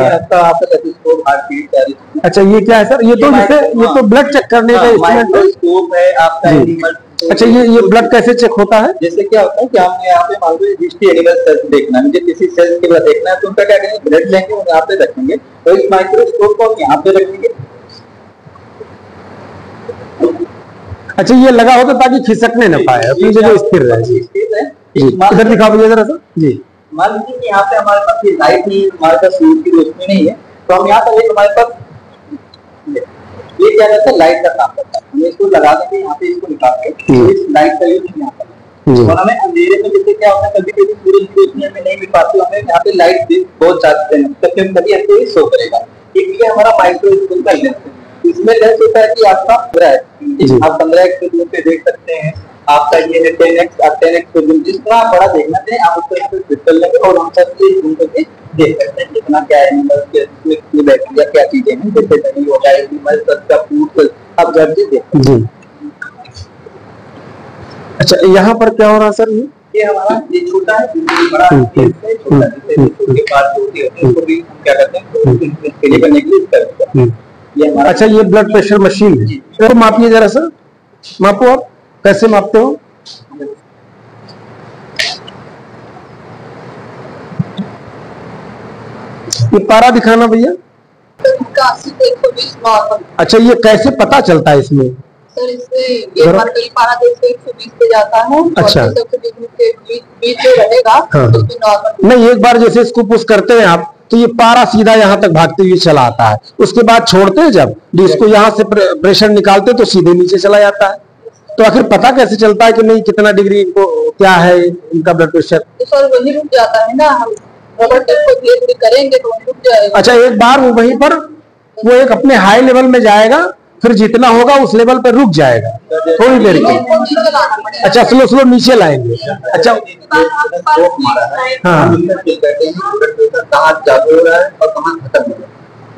Speaker 2: अच्छा, ये क्या है सर? ये तो ब्लड चेक करने का
Speaker 1: माइक्रोस्कोप है आपका एनिमल।
Speaker 2: अच्छा, ये ब्लड कैसे चेक होता है?
Speaker 1: जैसे क्या होता है कि हम यहाँ पे मान लो हिस्ट्री एनिमल सेल्स देखना है, मुझे किसी सेल्स के बाद देखना है, तो उनका क्या करेंगे, ब्लड लेंगे और यहाँ पे रखेंगे, तो इस माइक्रोस्कोप को हम यहाँ पे रखेंगे।
Speaker 2: अच्छा, ये लगा होता ताकि खिसकने न पाए, अपनी जगह स्थिर रहे। इधर दिखा भैया जरा सा जी।
Speaker 1: मान लीजिए कि यहाँ पे हमारे पास ये लाइट नहीं है, हमारे पास सूरज की रोशनी नहीं है, तो हम यहाँ पर हमारे पास ये क्या करता है, लाइट का काम करता है। हम इसको लगा देंगे यहाँ पे, इसको निकाल के इस लाइट का यूज यहाँ पर। और हमें अंधेरे में जैसे क्या होता है, कभी कभी सूरज की रोशनी हमें नहीं मिल पाती, हमें यहाँ पे लाइट बहुत ज्यादा देना, तो फिर कभी हमको ये शो करेगा। ये हमारा माइक्रोस्कोप का लेंस है। इसमें लेंस होता है कि आपका आप 15x के दूर पे देख सकते हैं, आपका ये है 10x, आप 10x को जितना बड़ा देखना चाहें आप उसको यहाँ पे फिट कर लेंगे, और हम सब जूम करके देख सकते हैं कितना क्या एनिमल के इसमें कितनी बैक्टीरिया क्या चीजें हैं, जैसे दही होगा, एनिमल का फूड, आप जब जी देखते। अच्छा,
Speaker 2: यहाँ पर क्या हो रहा है सर?
Speaker 1: ये हमारा ये छोटा है, बड़ा छोटा, जैसे छोटी बात होती है उसको भी हम क्या करते हैं करने के लिए करते हैं। ये हमारा
Speaker 2: अच्छा, ये ब्लड प्रेशर मशीन है, तो मापिए जरा सर, मापो आप, कैसे मापते हो? ये पारा दिखाना भैया।
Speaker 4: 80 से 120 नॉर्मल।
Speaker 2: अच्छा, ये कैसे पता चलता है इसमें?
Speaker 4: सर इससे ये मरकरी पारा से 120 पे जाता है।
Speaker 2: अच्छा।
Speaker 4: और 120 के बीच जो रहेगा
Speaker 2: हाँ।
Speaker 4: उसमें नॉर्मल।
Speaker 2: नहीं, एक बार जैसे इसको पुश करते हैं आप, तो ये पारा सीधा यहाँ तक भागते हुए चला आता है, उसके बाद छोड़ते हैं जब इसको यहाँ से प्रेशर निकालते तो सीधे नीचे चला जाता है। तो आखिर पता कैसे चलता है कि नहीं कितना डिग्री इनको क्या है इनका ब्लड प्रेशर?
Speaker 4: तो सर वही रुक जाता है ना, हम रबर टेप को धीरे धीरे करेंगे तो वही रुक जाएगा।
Speaker 2: अच्छा, एक बार वो वहीं पर वो एक अपने हाई लेवल में जाएगा, फिर जितना होगा उस लेवल पर रुक जाएगा थोड़ी देर के।
Speaker 4: इसको नीचे लाना पड़ेगा।
Speaker 2: अच्छा, स्लो स्लो नीचे लाएंगे। अच्छा, हाँ,
Speaker 1: कहाँ चालू हो रहा है और कहाँ खत्म हो रहा है।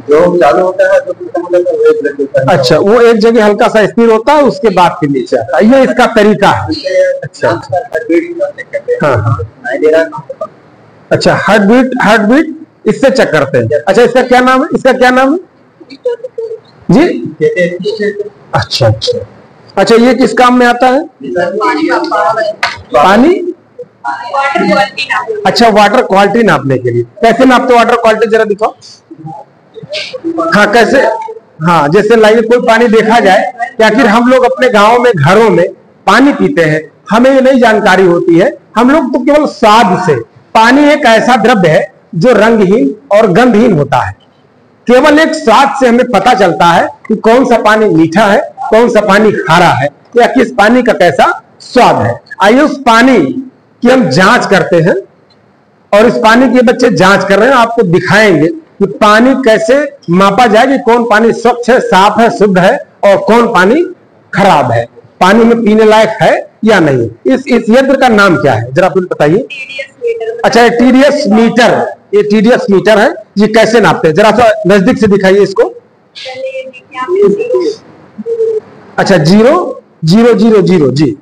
Speaker 1: जो चालू होता है तो खत्म हो जाता है, वो ब्लड प्रेशर।
Speaker 2: अच्छा, वो एक जगह हल्का सा स्थिर होता है, उसके बाद फिर नीचे आता है, ये इसका तरीका है। अच्छा, हाँ, अच्छा, हार्ट बीट इससे चेक करते हैं। अच्छा, इसका क्या नाम है? इसका क्या नाम है जी? अच्छा अच्छा अच्छा, ये किस काम में आता है? पानी? अच्छा, वाटर क्वालिटी नापने के लिए। कैसे नापते वाटर क्वालिटी, जरा दिखाओ। हाँ, कैसे? हाँ, जैसे लाइन कोई पानी देखा जाए कि आखिर हम लोग अपने गाँव में घरों में पानी पीते हैं, हमें ये नहीं जानकारी होती है। हम लोग तो केवल स्वाद से, पानी एक ऐसा द्रव्य है जो रंगहीन और गंधहीन होता है। केवल एक स्वाद से हमें पता चलता है कि कौन सा पानी मीठा है, कौन सा पानी खारा है, या किस पानी का कैसा स्वाद है। आइए उस पानी की हम जांच करते हैं, और इस पानी की बच्चे जांच कर रहे हैं, आपको दिखाएंगे कि पानी कैसे मापा जाए कि कौन पानी स्वच्छ है, साफ है, शुद्ध है, और कौन पानी खराब है, पानी में पीने लायक है या नहीं। इस यंत्र का नाम क्या है, जरा आप बताइए। अच्छा, ये TDS मीटर, ये TDS मीटर है। ये कैसे नापते हैं, जरा सा नजदीक से दिखाइए इसको। अच्छा, 0.000 जी।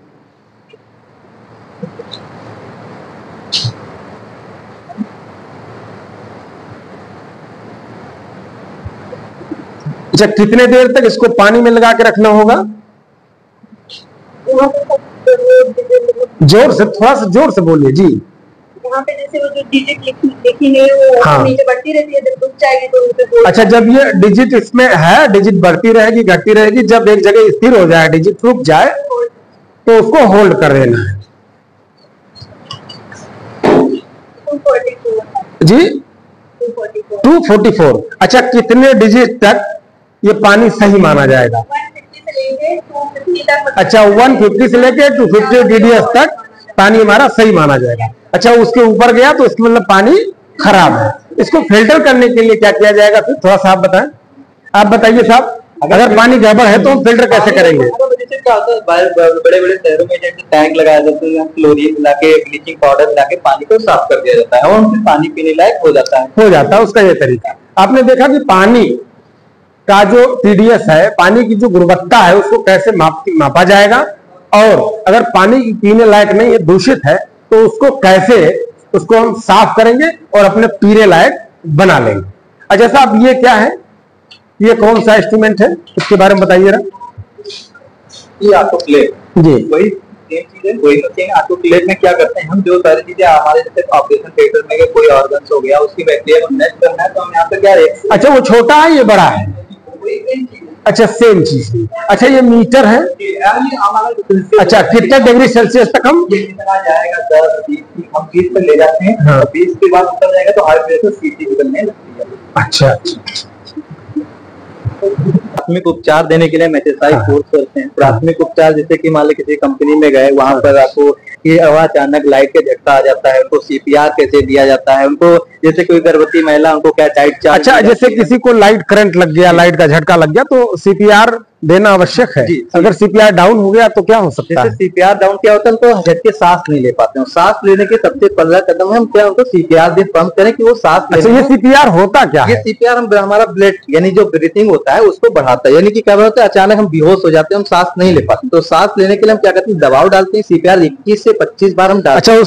Speaker 2: अच्छा, कितने देर तक इसको पानी में लगा के रखना होगा? जोर से, थोड़ा सा जोर से बोलिए जी।
Speaker 4: यहाँ पे जैसे वो जो डिजिट लिखी है वो
Speaker 2: हाँ।
Speaker 4: नीचे बढ़ती रहती है, जब रुक जाएगी तो उसे बोल।
Speaker 2: अच्छा, जब ये डिजिट इसमें है, डिजिट बढ़ती रहेगी घटती रहेगी, जब एक जगह स्थिर हो जाए, डिजिट रुक जाए, तो उसको होल्ड कर देना है
Speaker 4: 244
Speaker 2: जी।
Speaker 4: 244
Speaker 2: 244। अच्छा, कितने डिजिट तक ये पानी सही माना जाएगा?
Speaker 4: 150 से लेके 250 तक।
Speaker 2: अच्छा, 150 से लेके 250 DDS तक पानी हमारा सही माना जाएगा। अच्छा, उसके ऊपर गया तो इसका मतलब पानी खराब है। इसको फिल्टर करने के लिए क्या किया जाएगा, फिर थोड़ा सा आप बताएं। आप बताइए साहब, अगर पानी गड़बड़ है तो हम फिल्टर कैसे करेंगे?
Speaker 1: क्या होता है, बड़े बड़े शहरों में जैसे टैंक लगाया जाता है, क्लोरीन मिला के, ब्लीचिंग पाउडर मिला के पानी को साफ कर दिया जाता है, और उनसे पानी पीने लायक हो जाता है।
Speaker 2: उसका ये तरीका। आपने देखा कि पानी का जो TDS है, पानी की जो गुणवत्ता है, उसको कैसे मापा जाएगा, और अगर पानी की पीने लायक नहीं है, दूषित है, तो उसको कैसे उसको हम साफ करेंगे और अपने पीने लायक बना लेंगे। अच्छा साहब, ये क्या है, ये कौन सा इंस्ट्रूमेंट है, इसके बारे में बताइए जरा।
Speaker 1: ये ऑटोक्लेव
Speaker 2: जी,
Speaker 1: वही सेम चीज है, वही मशीन। ऑटोक्लेव में क्या करते हैं हम, जो सारी चीजें हमारे जैसे ऑपरेशन थिएटर में कोई ऑर्गन्स हो गया, उसकी बैक्टीरिया को नष्ट करना है, तो हम यहाँ पे क्या रेट।
Speaker 2: अच्छा, वो छोटा है, ये बड़ा है? अच्छा, सेम चीज। अच्छा, ये मीटर है। अच्छा, कितने डिग्री सेल्सियस तक हम
Speaker 1: कितना जाएगा, 10 20 हम 20 पे ले जाते हैं।
Speaker 2: हाँ।
Speaker 1: 20 के बाद उतर जाएगा तो हाई प्रेशर सीटी निकलने लगती है।
Speaker 2: अच्छा अच्छा,
Speaker 1: प्राथमिक उपचार देने के लिए हम SSI कोर्स करते हैं। प्राथमिक उपचार जैसे कि मान लो किसी कंपनी में गए, वहां पर आपको कि अचानक लाइट का झटका आ जाता है, उनको CPR कैसे दिया जाता है, उनको जैसे कोई गर्भवती महिला, उनको क्या डाइट चार्ट।
Speaker 2: अच्छा, जैसे किसी को लाइट करंट लग गया, लाइट का झटका लग गया, तो CPR देना आवश्यक है। अगर CPR डाउन हो गया तो क्या हो सकता है?
Speaker 1: जैसे CPR डाउन क्या होता है, उनको झटके सांस नहीं ले पाते हैं। सांस लेने के सबसे पहला कदम है हम क्या उनको CPR दे पंप करें कि वो सांस ले।
Speaker 2: अच्छा, ये CPR होता क्या
Speaker 1: ये
Speaker 2: है?
Speaker 1: CPR हम हमारा ब्लड यानी जो ब्रीथिंग होता है उसको बढ़ाता है। यानी कि क्या होता है, अचानक हम बेहोश हो जाते हैं, हम सांस नहीं ले पाते, तो सांस लेने के लिए हम क्या करते हैं, दबाव डालते हैं। CPR 21 से 25 बार हम डालते
Speaker 2: अच्छा,
Speaker 1: हैं।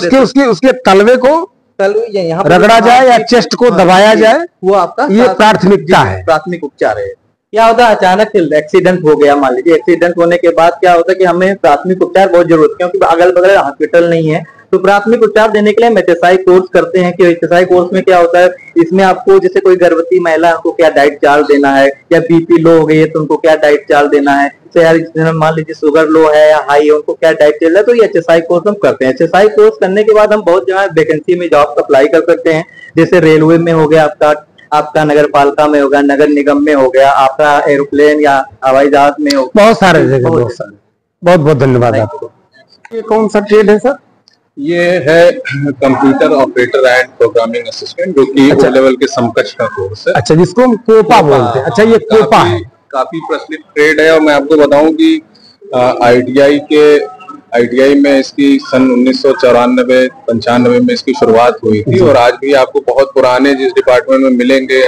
Speaker 2: उसके तलवे को
Speaker 1: यहाँ
Speaker 2: रगड़ा जाए या चेस्ट को दबाया जाए,
Speaker 1: वो आपका
Speaker 2: ये प्राथमिकता है।
Speaker 1: प्राथमिक उपचार है। क्या होता है, अचानक एक्सीडेंट हो गया, मान लीजिए एक्सीडेंट होने के बाद क्या होता है कि हमें प्राथमिक उपचार बहुत जरूरत है, क्योंकि अगल बगल हॉस्पिटल नहीं है। तो प्राथमिक उपचार देने के लिए हम HSI कोर्स करते हैं कि HSI कोर्स में क्या होता है, इसमें आपको जैसे कोई गर्भवती महिला है उनको क्या डाइट चार्ट देना है, या BP लो हो गई है तो उनको क्या डाइट चार्ट देना है, तो यार मान लीजिए शुगर लो है या हाई है उनको क्या डाइट चल रहा है, तो ये HSI कोर्स हम करते हैं। HSI कोर्स करने के बाद हम बहुत जगह वैकेंसी में जॉब अप्लाई कर सकते हैं, जैसे रेलवे में हो गया आपका नगर पालिका में होगा, नगर निगम में हो गया, आपका एरोप्लेन या हवाई जहाज में हो,
Speaker 2: बहुत सारे जगह, बहुत सारे। बहुत बहुत धन्यवाद आपको। ये कौन सा ट्रेड है सर?
Speaker 5: ये है computer operator and programming assistant, जो कि O लेवल के समकक्ष का कोर्स है।
Speaker 2: अच्छा, जिसको हम कोपा बोलते हैं। अच्छा, ये कोपा है,
Speaker 5: काफी प्रचलित ट्रेड है। और मैं आपको बताऊं कि ITI में इसकी सन 1994-95 में इसकी शुरुआत हुई थी, और आज भी आपको बहुत पुराने जिस डिपार्टमेंट में मिलेंगे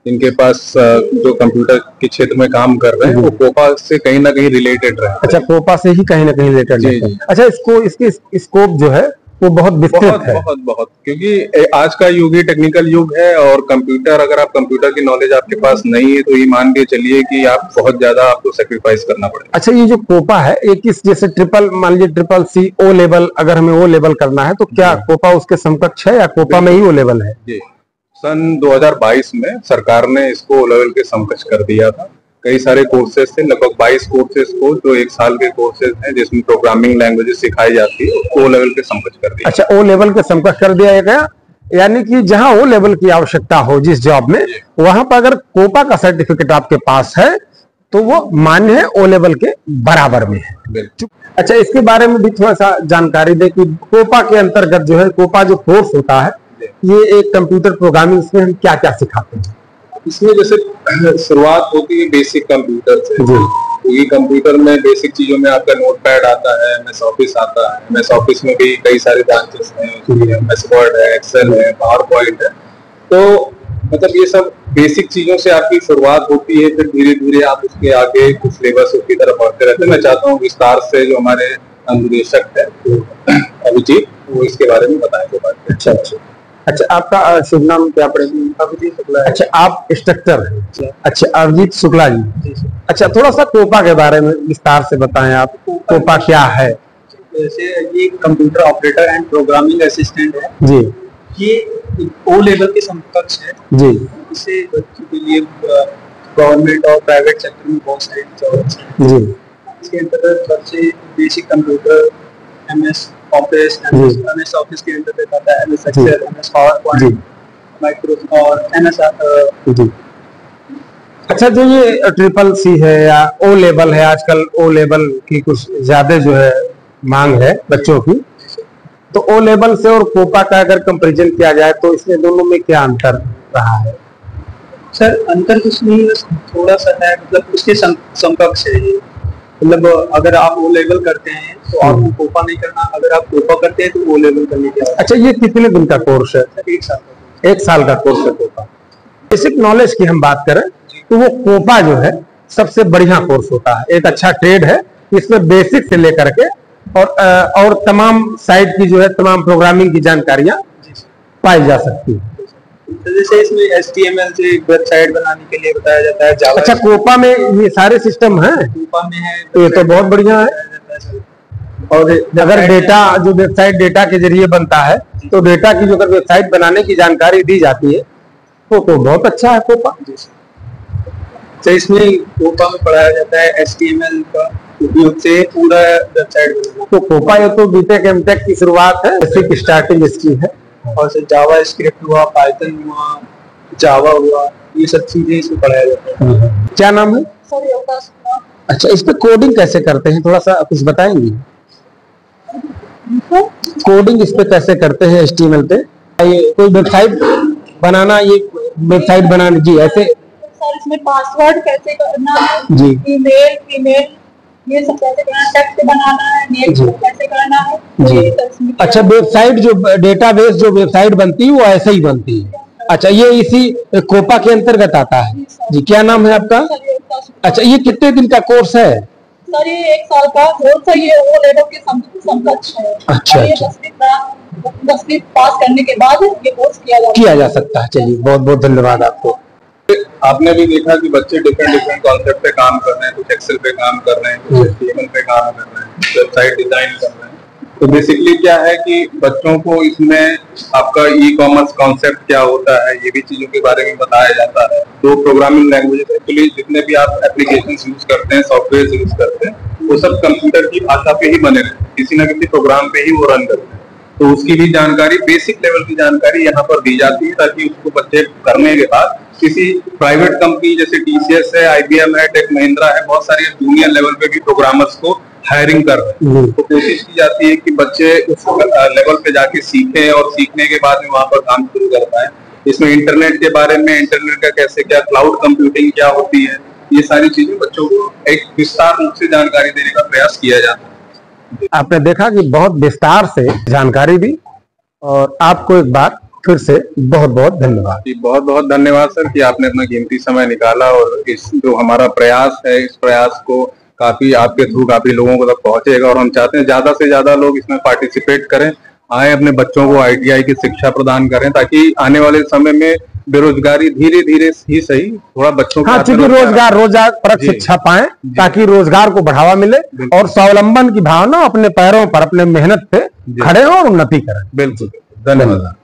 Speaker 5: इनके पास जो कंप्यूटर के क्षेत्र में काम कर रहे हैं, वो कोपा से कहीं ना कहीं रिलेटेड रहे।
Speaker 2: अच्छा, कोपा से ही कहीं ना कहीं रिलेटेड है। अच्छा, इसकी स्कोप जो है वो बहुत विस्तृत है।
Speaker 5: बहुत, क्योंकि आज का युग ही टेक्निकल युग है, और कंप्यूटर, अगर आप कंप्यूटर की नॉलेज आपके पास नहीं है तो ये मान के चलिए कि आप बहुत ज्यादा आपको सेक्रीफाइस करना पड़ेगा।
Speaker 2: अच्छा, ये जो कोपा है, एक इस जैसे मान लीजिए CCC O लेवल, अगर हमें O लेवल करना है तो क्या कोपा उसके समकक्ष है या कोपा में ही O लेवल है?
Speaker 5: जी, सन 2022 में सरकार ने इसको O लेवल के समकक्ष कर दिया था। कई सारे कोर्सेज थे, लगभग 22 कोर्सेज को, जो 1 साल के कोर्सेज हैं जिसमें प्रोग्रामिंग लैंग्वेजेस सिखाई जाती है, O लेवल के समकक्ष कर दिया।
Speaker 2: अच्छा, O लेवल के समकक्ष कर दिया गया, यानी कि जहां O लेवल की आवश्यकता हो जिस जॉब में, वहां पर अगर कोपा का सर्टिफिकेट आपके पास है तो वो मान्य है, O लेवल के बराबर में है। अच्छा, इसके बारे में भी थोड़ा सा जानकारी दे कि कोपा के अंतर्गत जो है, कोपा जो कोर्स होता है, ये एक कंप्यूटर प्रोग्रामिंग, इसमें हम क्या क्या सिखाते हैं?
Speaker 5: इसमें जैसे शुरुआत होती है बेसिक कंप्यूटर से, क्योंकि कंप्यूटर में बेसिक चीजों में आपका नोटपैड आता है, MS ऑफिस आता है। MS ऑफिस में भी कई सारे ब्रांचेस हैं, MS वर्ड है, एक्सेल है, पावर पॉइंट है। तो मतलब ये सब बेसिक चीजों से आपकी शुरुआत होती है, फिर धीरे धीरे आप उसके आगे कुछ सिलेबस उसकी तरफ बढ़ते रहते हैं। मैं चाहता हूँ विस्तार से जो हमारे अनुदेशक है अभिजीत, वो इसके बारे में बताएंगे।
Speaker 2: अच्छा, आपका शुभ नाम क्या पड़ेगा?
Speaker 3: अभिजीत शुक्ला।
Speaker 2: अच्छा, आप इंस्ट्रक्टर हैं। अच्छा, अभिजीत शुक्ला जी। अच्छा, थोड़ा सा कोपा के बारे में विस्तार से बताएं आप, कोपा क्या है?
Speaker 3: जैसे ये computer operator and programming assistant है
Speaker 2: जी,
Speaker 3: ये O लेवल के समकक्ष है
Speaker 2: जी।
Speaker 3: इसे बच्चों के लिए गवर्नमेंट और प्राइवेट सेक्टर में बहुत सारे जॉब्स हैं
Speaker 2: जी।
Speaker 3: इसके अंतर्गत बच्चे बेसिक कंप्यूटर, MS ऑफिस के अंतर्गत आता है, MS excel, MS PowerPoint, Microsoft और MS
Speaker 2: जी। अच्छा, जो ये CCC है या O लेवल है, आजकल O लेवल की कुछ ज्यादा जो है मांग है बच्चों की, तो O लेवल से और कोपा का अगर कंपैरिजन किया जाए तो इसमें दोनों में क्या अंतर रहा है?
Speaker 3: सर, अंतर कुछ नहीं है, थोड़ा सा है, मतलब उसके समकक्ष है ये। मतलब अगर आप O लेवल करते हैं तो आपको कोपा नहीं करना, अगर आप कोपा करते हैं तो O लेवल करने की।
Speaker 2: अच्छा, ये कितने दिन का कोर्स है?
Speaker 3: 1 साल का।
Speaker 2: 1 साल का कोर्स है कोपा। बेसिक नॉलेज की हम बात करें तो वो कोपा जो है सबसे बढ़िया कोर्स होता है, एक अच्छा ट्रेड है। इसमें बेसिक से लेकर के और तमाम साइट की जो है, तमाम प्रोग्रामिंग की जानकारियां पाई जा सकती है।
Speaker 3: तो जैसे इसमें HTML से वेबसाइट बनाने के लिए बताया जाता है, जावा।
Speaker 2: अच्छा, कोपा में ये सारे सिस्टम हैं?
Speaker 3: कोपा में है,
Speaker 2: तो ये तो बहुत बढ़िया है। और अगर डेटा जो वेबसाइट डेटा के जरिए बनता है, तो डेटा की जो अगर वेबसाइट बनाने की जानकारी दी जाती है तो बहुत अच्छा है कोपा।
Speaker 3: तो इसमें कोपा में पढ़ाया जाता है HTML का उपयोग से पूरा वेबसाइट बनाना।
Speaker 2: तो कोपा ये तो बीटेक एमटेक की शुरुआत है, बेसिक स्टार्टिंग इसकी है।
Speaker 3: और से जावा स्क्रिप्ट हुआ, पाइथन हुआ, जावा हुआ, ये सब चीजें इसमें पढ़ाया जाता है।
Speaker 2: क्या नाम है? अच्छा, इस पे कोडिंग कैसे करते हैं, थोड़ा सा कुछ बताएंगे? कोडिंग इस पे कैसे करते हैं HTML पे? ये कोई वेबसाइट बनाना, ये वेबसाइट बनाने जी ऐसे
Speaker 4: सर, इसमें पासवर्ड कैसे करना है
Speaker 2: जी,
Speaker 4: ईमेल फीमेल ये सब कैसे करना है, टेक्स्ट बनाना है, नेम कैसे करना है
Speaker 2: जी। अच्छा, वेबसाइट जो डेटाबेस जो वेबसाइट बनती है वो ऐसे ही बनती है। अच्छा, ये इसी कोपा के अंतर्गत आता है जी। क्या नाम है आपका? अच्छा, ये कितने दिन का कोर्स है?
Speaker 4: सर, ये 1 साल का कोर्स है, ये O लेवल के समकक्ष है।
Speaker 2: अच्छा,
Speaker 4: ये 10वीं पास करने के बाद ये कोर्स किया जा
Speaker 2: सकता है। चलिए, बहुत बहुत धन्यवाद आपको।
Speaker 5: आपने भी देखा कि बच्चे डिफरेंट कॉन्सेप्ट पे काम कर रहे हैं, कुछ एक्सेल पे काम कर रहे हैं, कुछ HTML पे काम कर रहे हैं, वेबसाइट डिजाइन कर रहे हैं। तो बेसिकली क्या है कि बच्चों को इसमें आपका ई कॉमर्स कॉन्सेप्ट क्या होता है, ये भी चीजों के बारे में बताया जाता है। दो प्रोग्रामिंग लैंग्वेजेस, एक्चुअली जितने भी आप एप्लीकेशन यूज करते हैं, सॉफ्टवेयर यूज करते हैं, वो सब कंप्यूटर की भाषा पे ही बने रहते हैं, किसी ना किसी प्रोग्राम पे ही वो रन करते हैं। तो उसकी भी जानकारी, बेसिक लेवल की जानकारी यहाँ पर दी जाती है, ताकि उसको बच्चे करने के बाद किसी प्राइवेट कंपनी जैसे TCS है, IBM है, टेक महिंद्रा है, बहुत सारी जूनियर लेवल पे भी प्रोग्रामर्स को हायरिंग कर रहे हैं। तो कोशिश की जाती है कि बच्चे उस लेवल पे जाके सीखें और सीखने के बाद में वहां पर काम शुरू कर पाए। इसमें इंटरनेट के बारे में, इंटरनेट का कैसे क्या, क्लाउड कंप्यूटिंग क्या होती है, ये सारी चीजें बच्चों को एक विस्तार रूप से जानकारी देने का प्रयास किया जाता है।
Speaker 2: आपने देखा कि बहुत विस्तार से जानकारी दी, और आपको एक बार फिर से बहुत बहुत धन्यवाद।
Speaker 5: जी, बहुत बहुत धन्यवाद सर कि आपने अपना कीमती समय निकाला, और इस जो हमारा प्रयास है, इस प्रयास को काफी आपके थ्रू काफी लोगों को तक पहुंचेगा, और हम चाहते हैं ज्यादा से ज्यादा लोग इसमें पार्टिसिपेट करें, आए, अपने बच्चों को ITI की शिक्षा प्रदान करें, ताकि आने वाले समय में बेरोजगारी धीरे धीरे ही सही थोड़ा बच्चों को,
Speaker 2: हाँ, चूंकि रोजगार परक शिक्षा पाएं, ताकि रोजगार को बढ़ावा मिले और स्वावलंबन की भावना, अपने पैरों पर अपने मेहनत पे खड़े हो और उन्नति करें।
Speaker 5: बिल्कुल, धन्यवाद।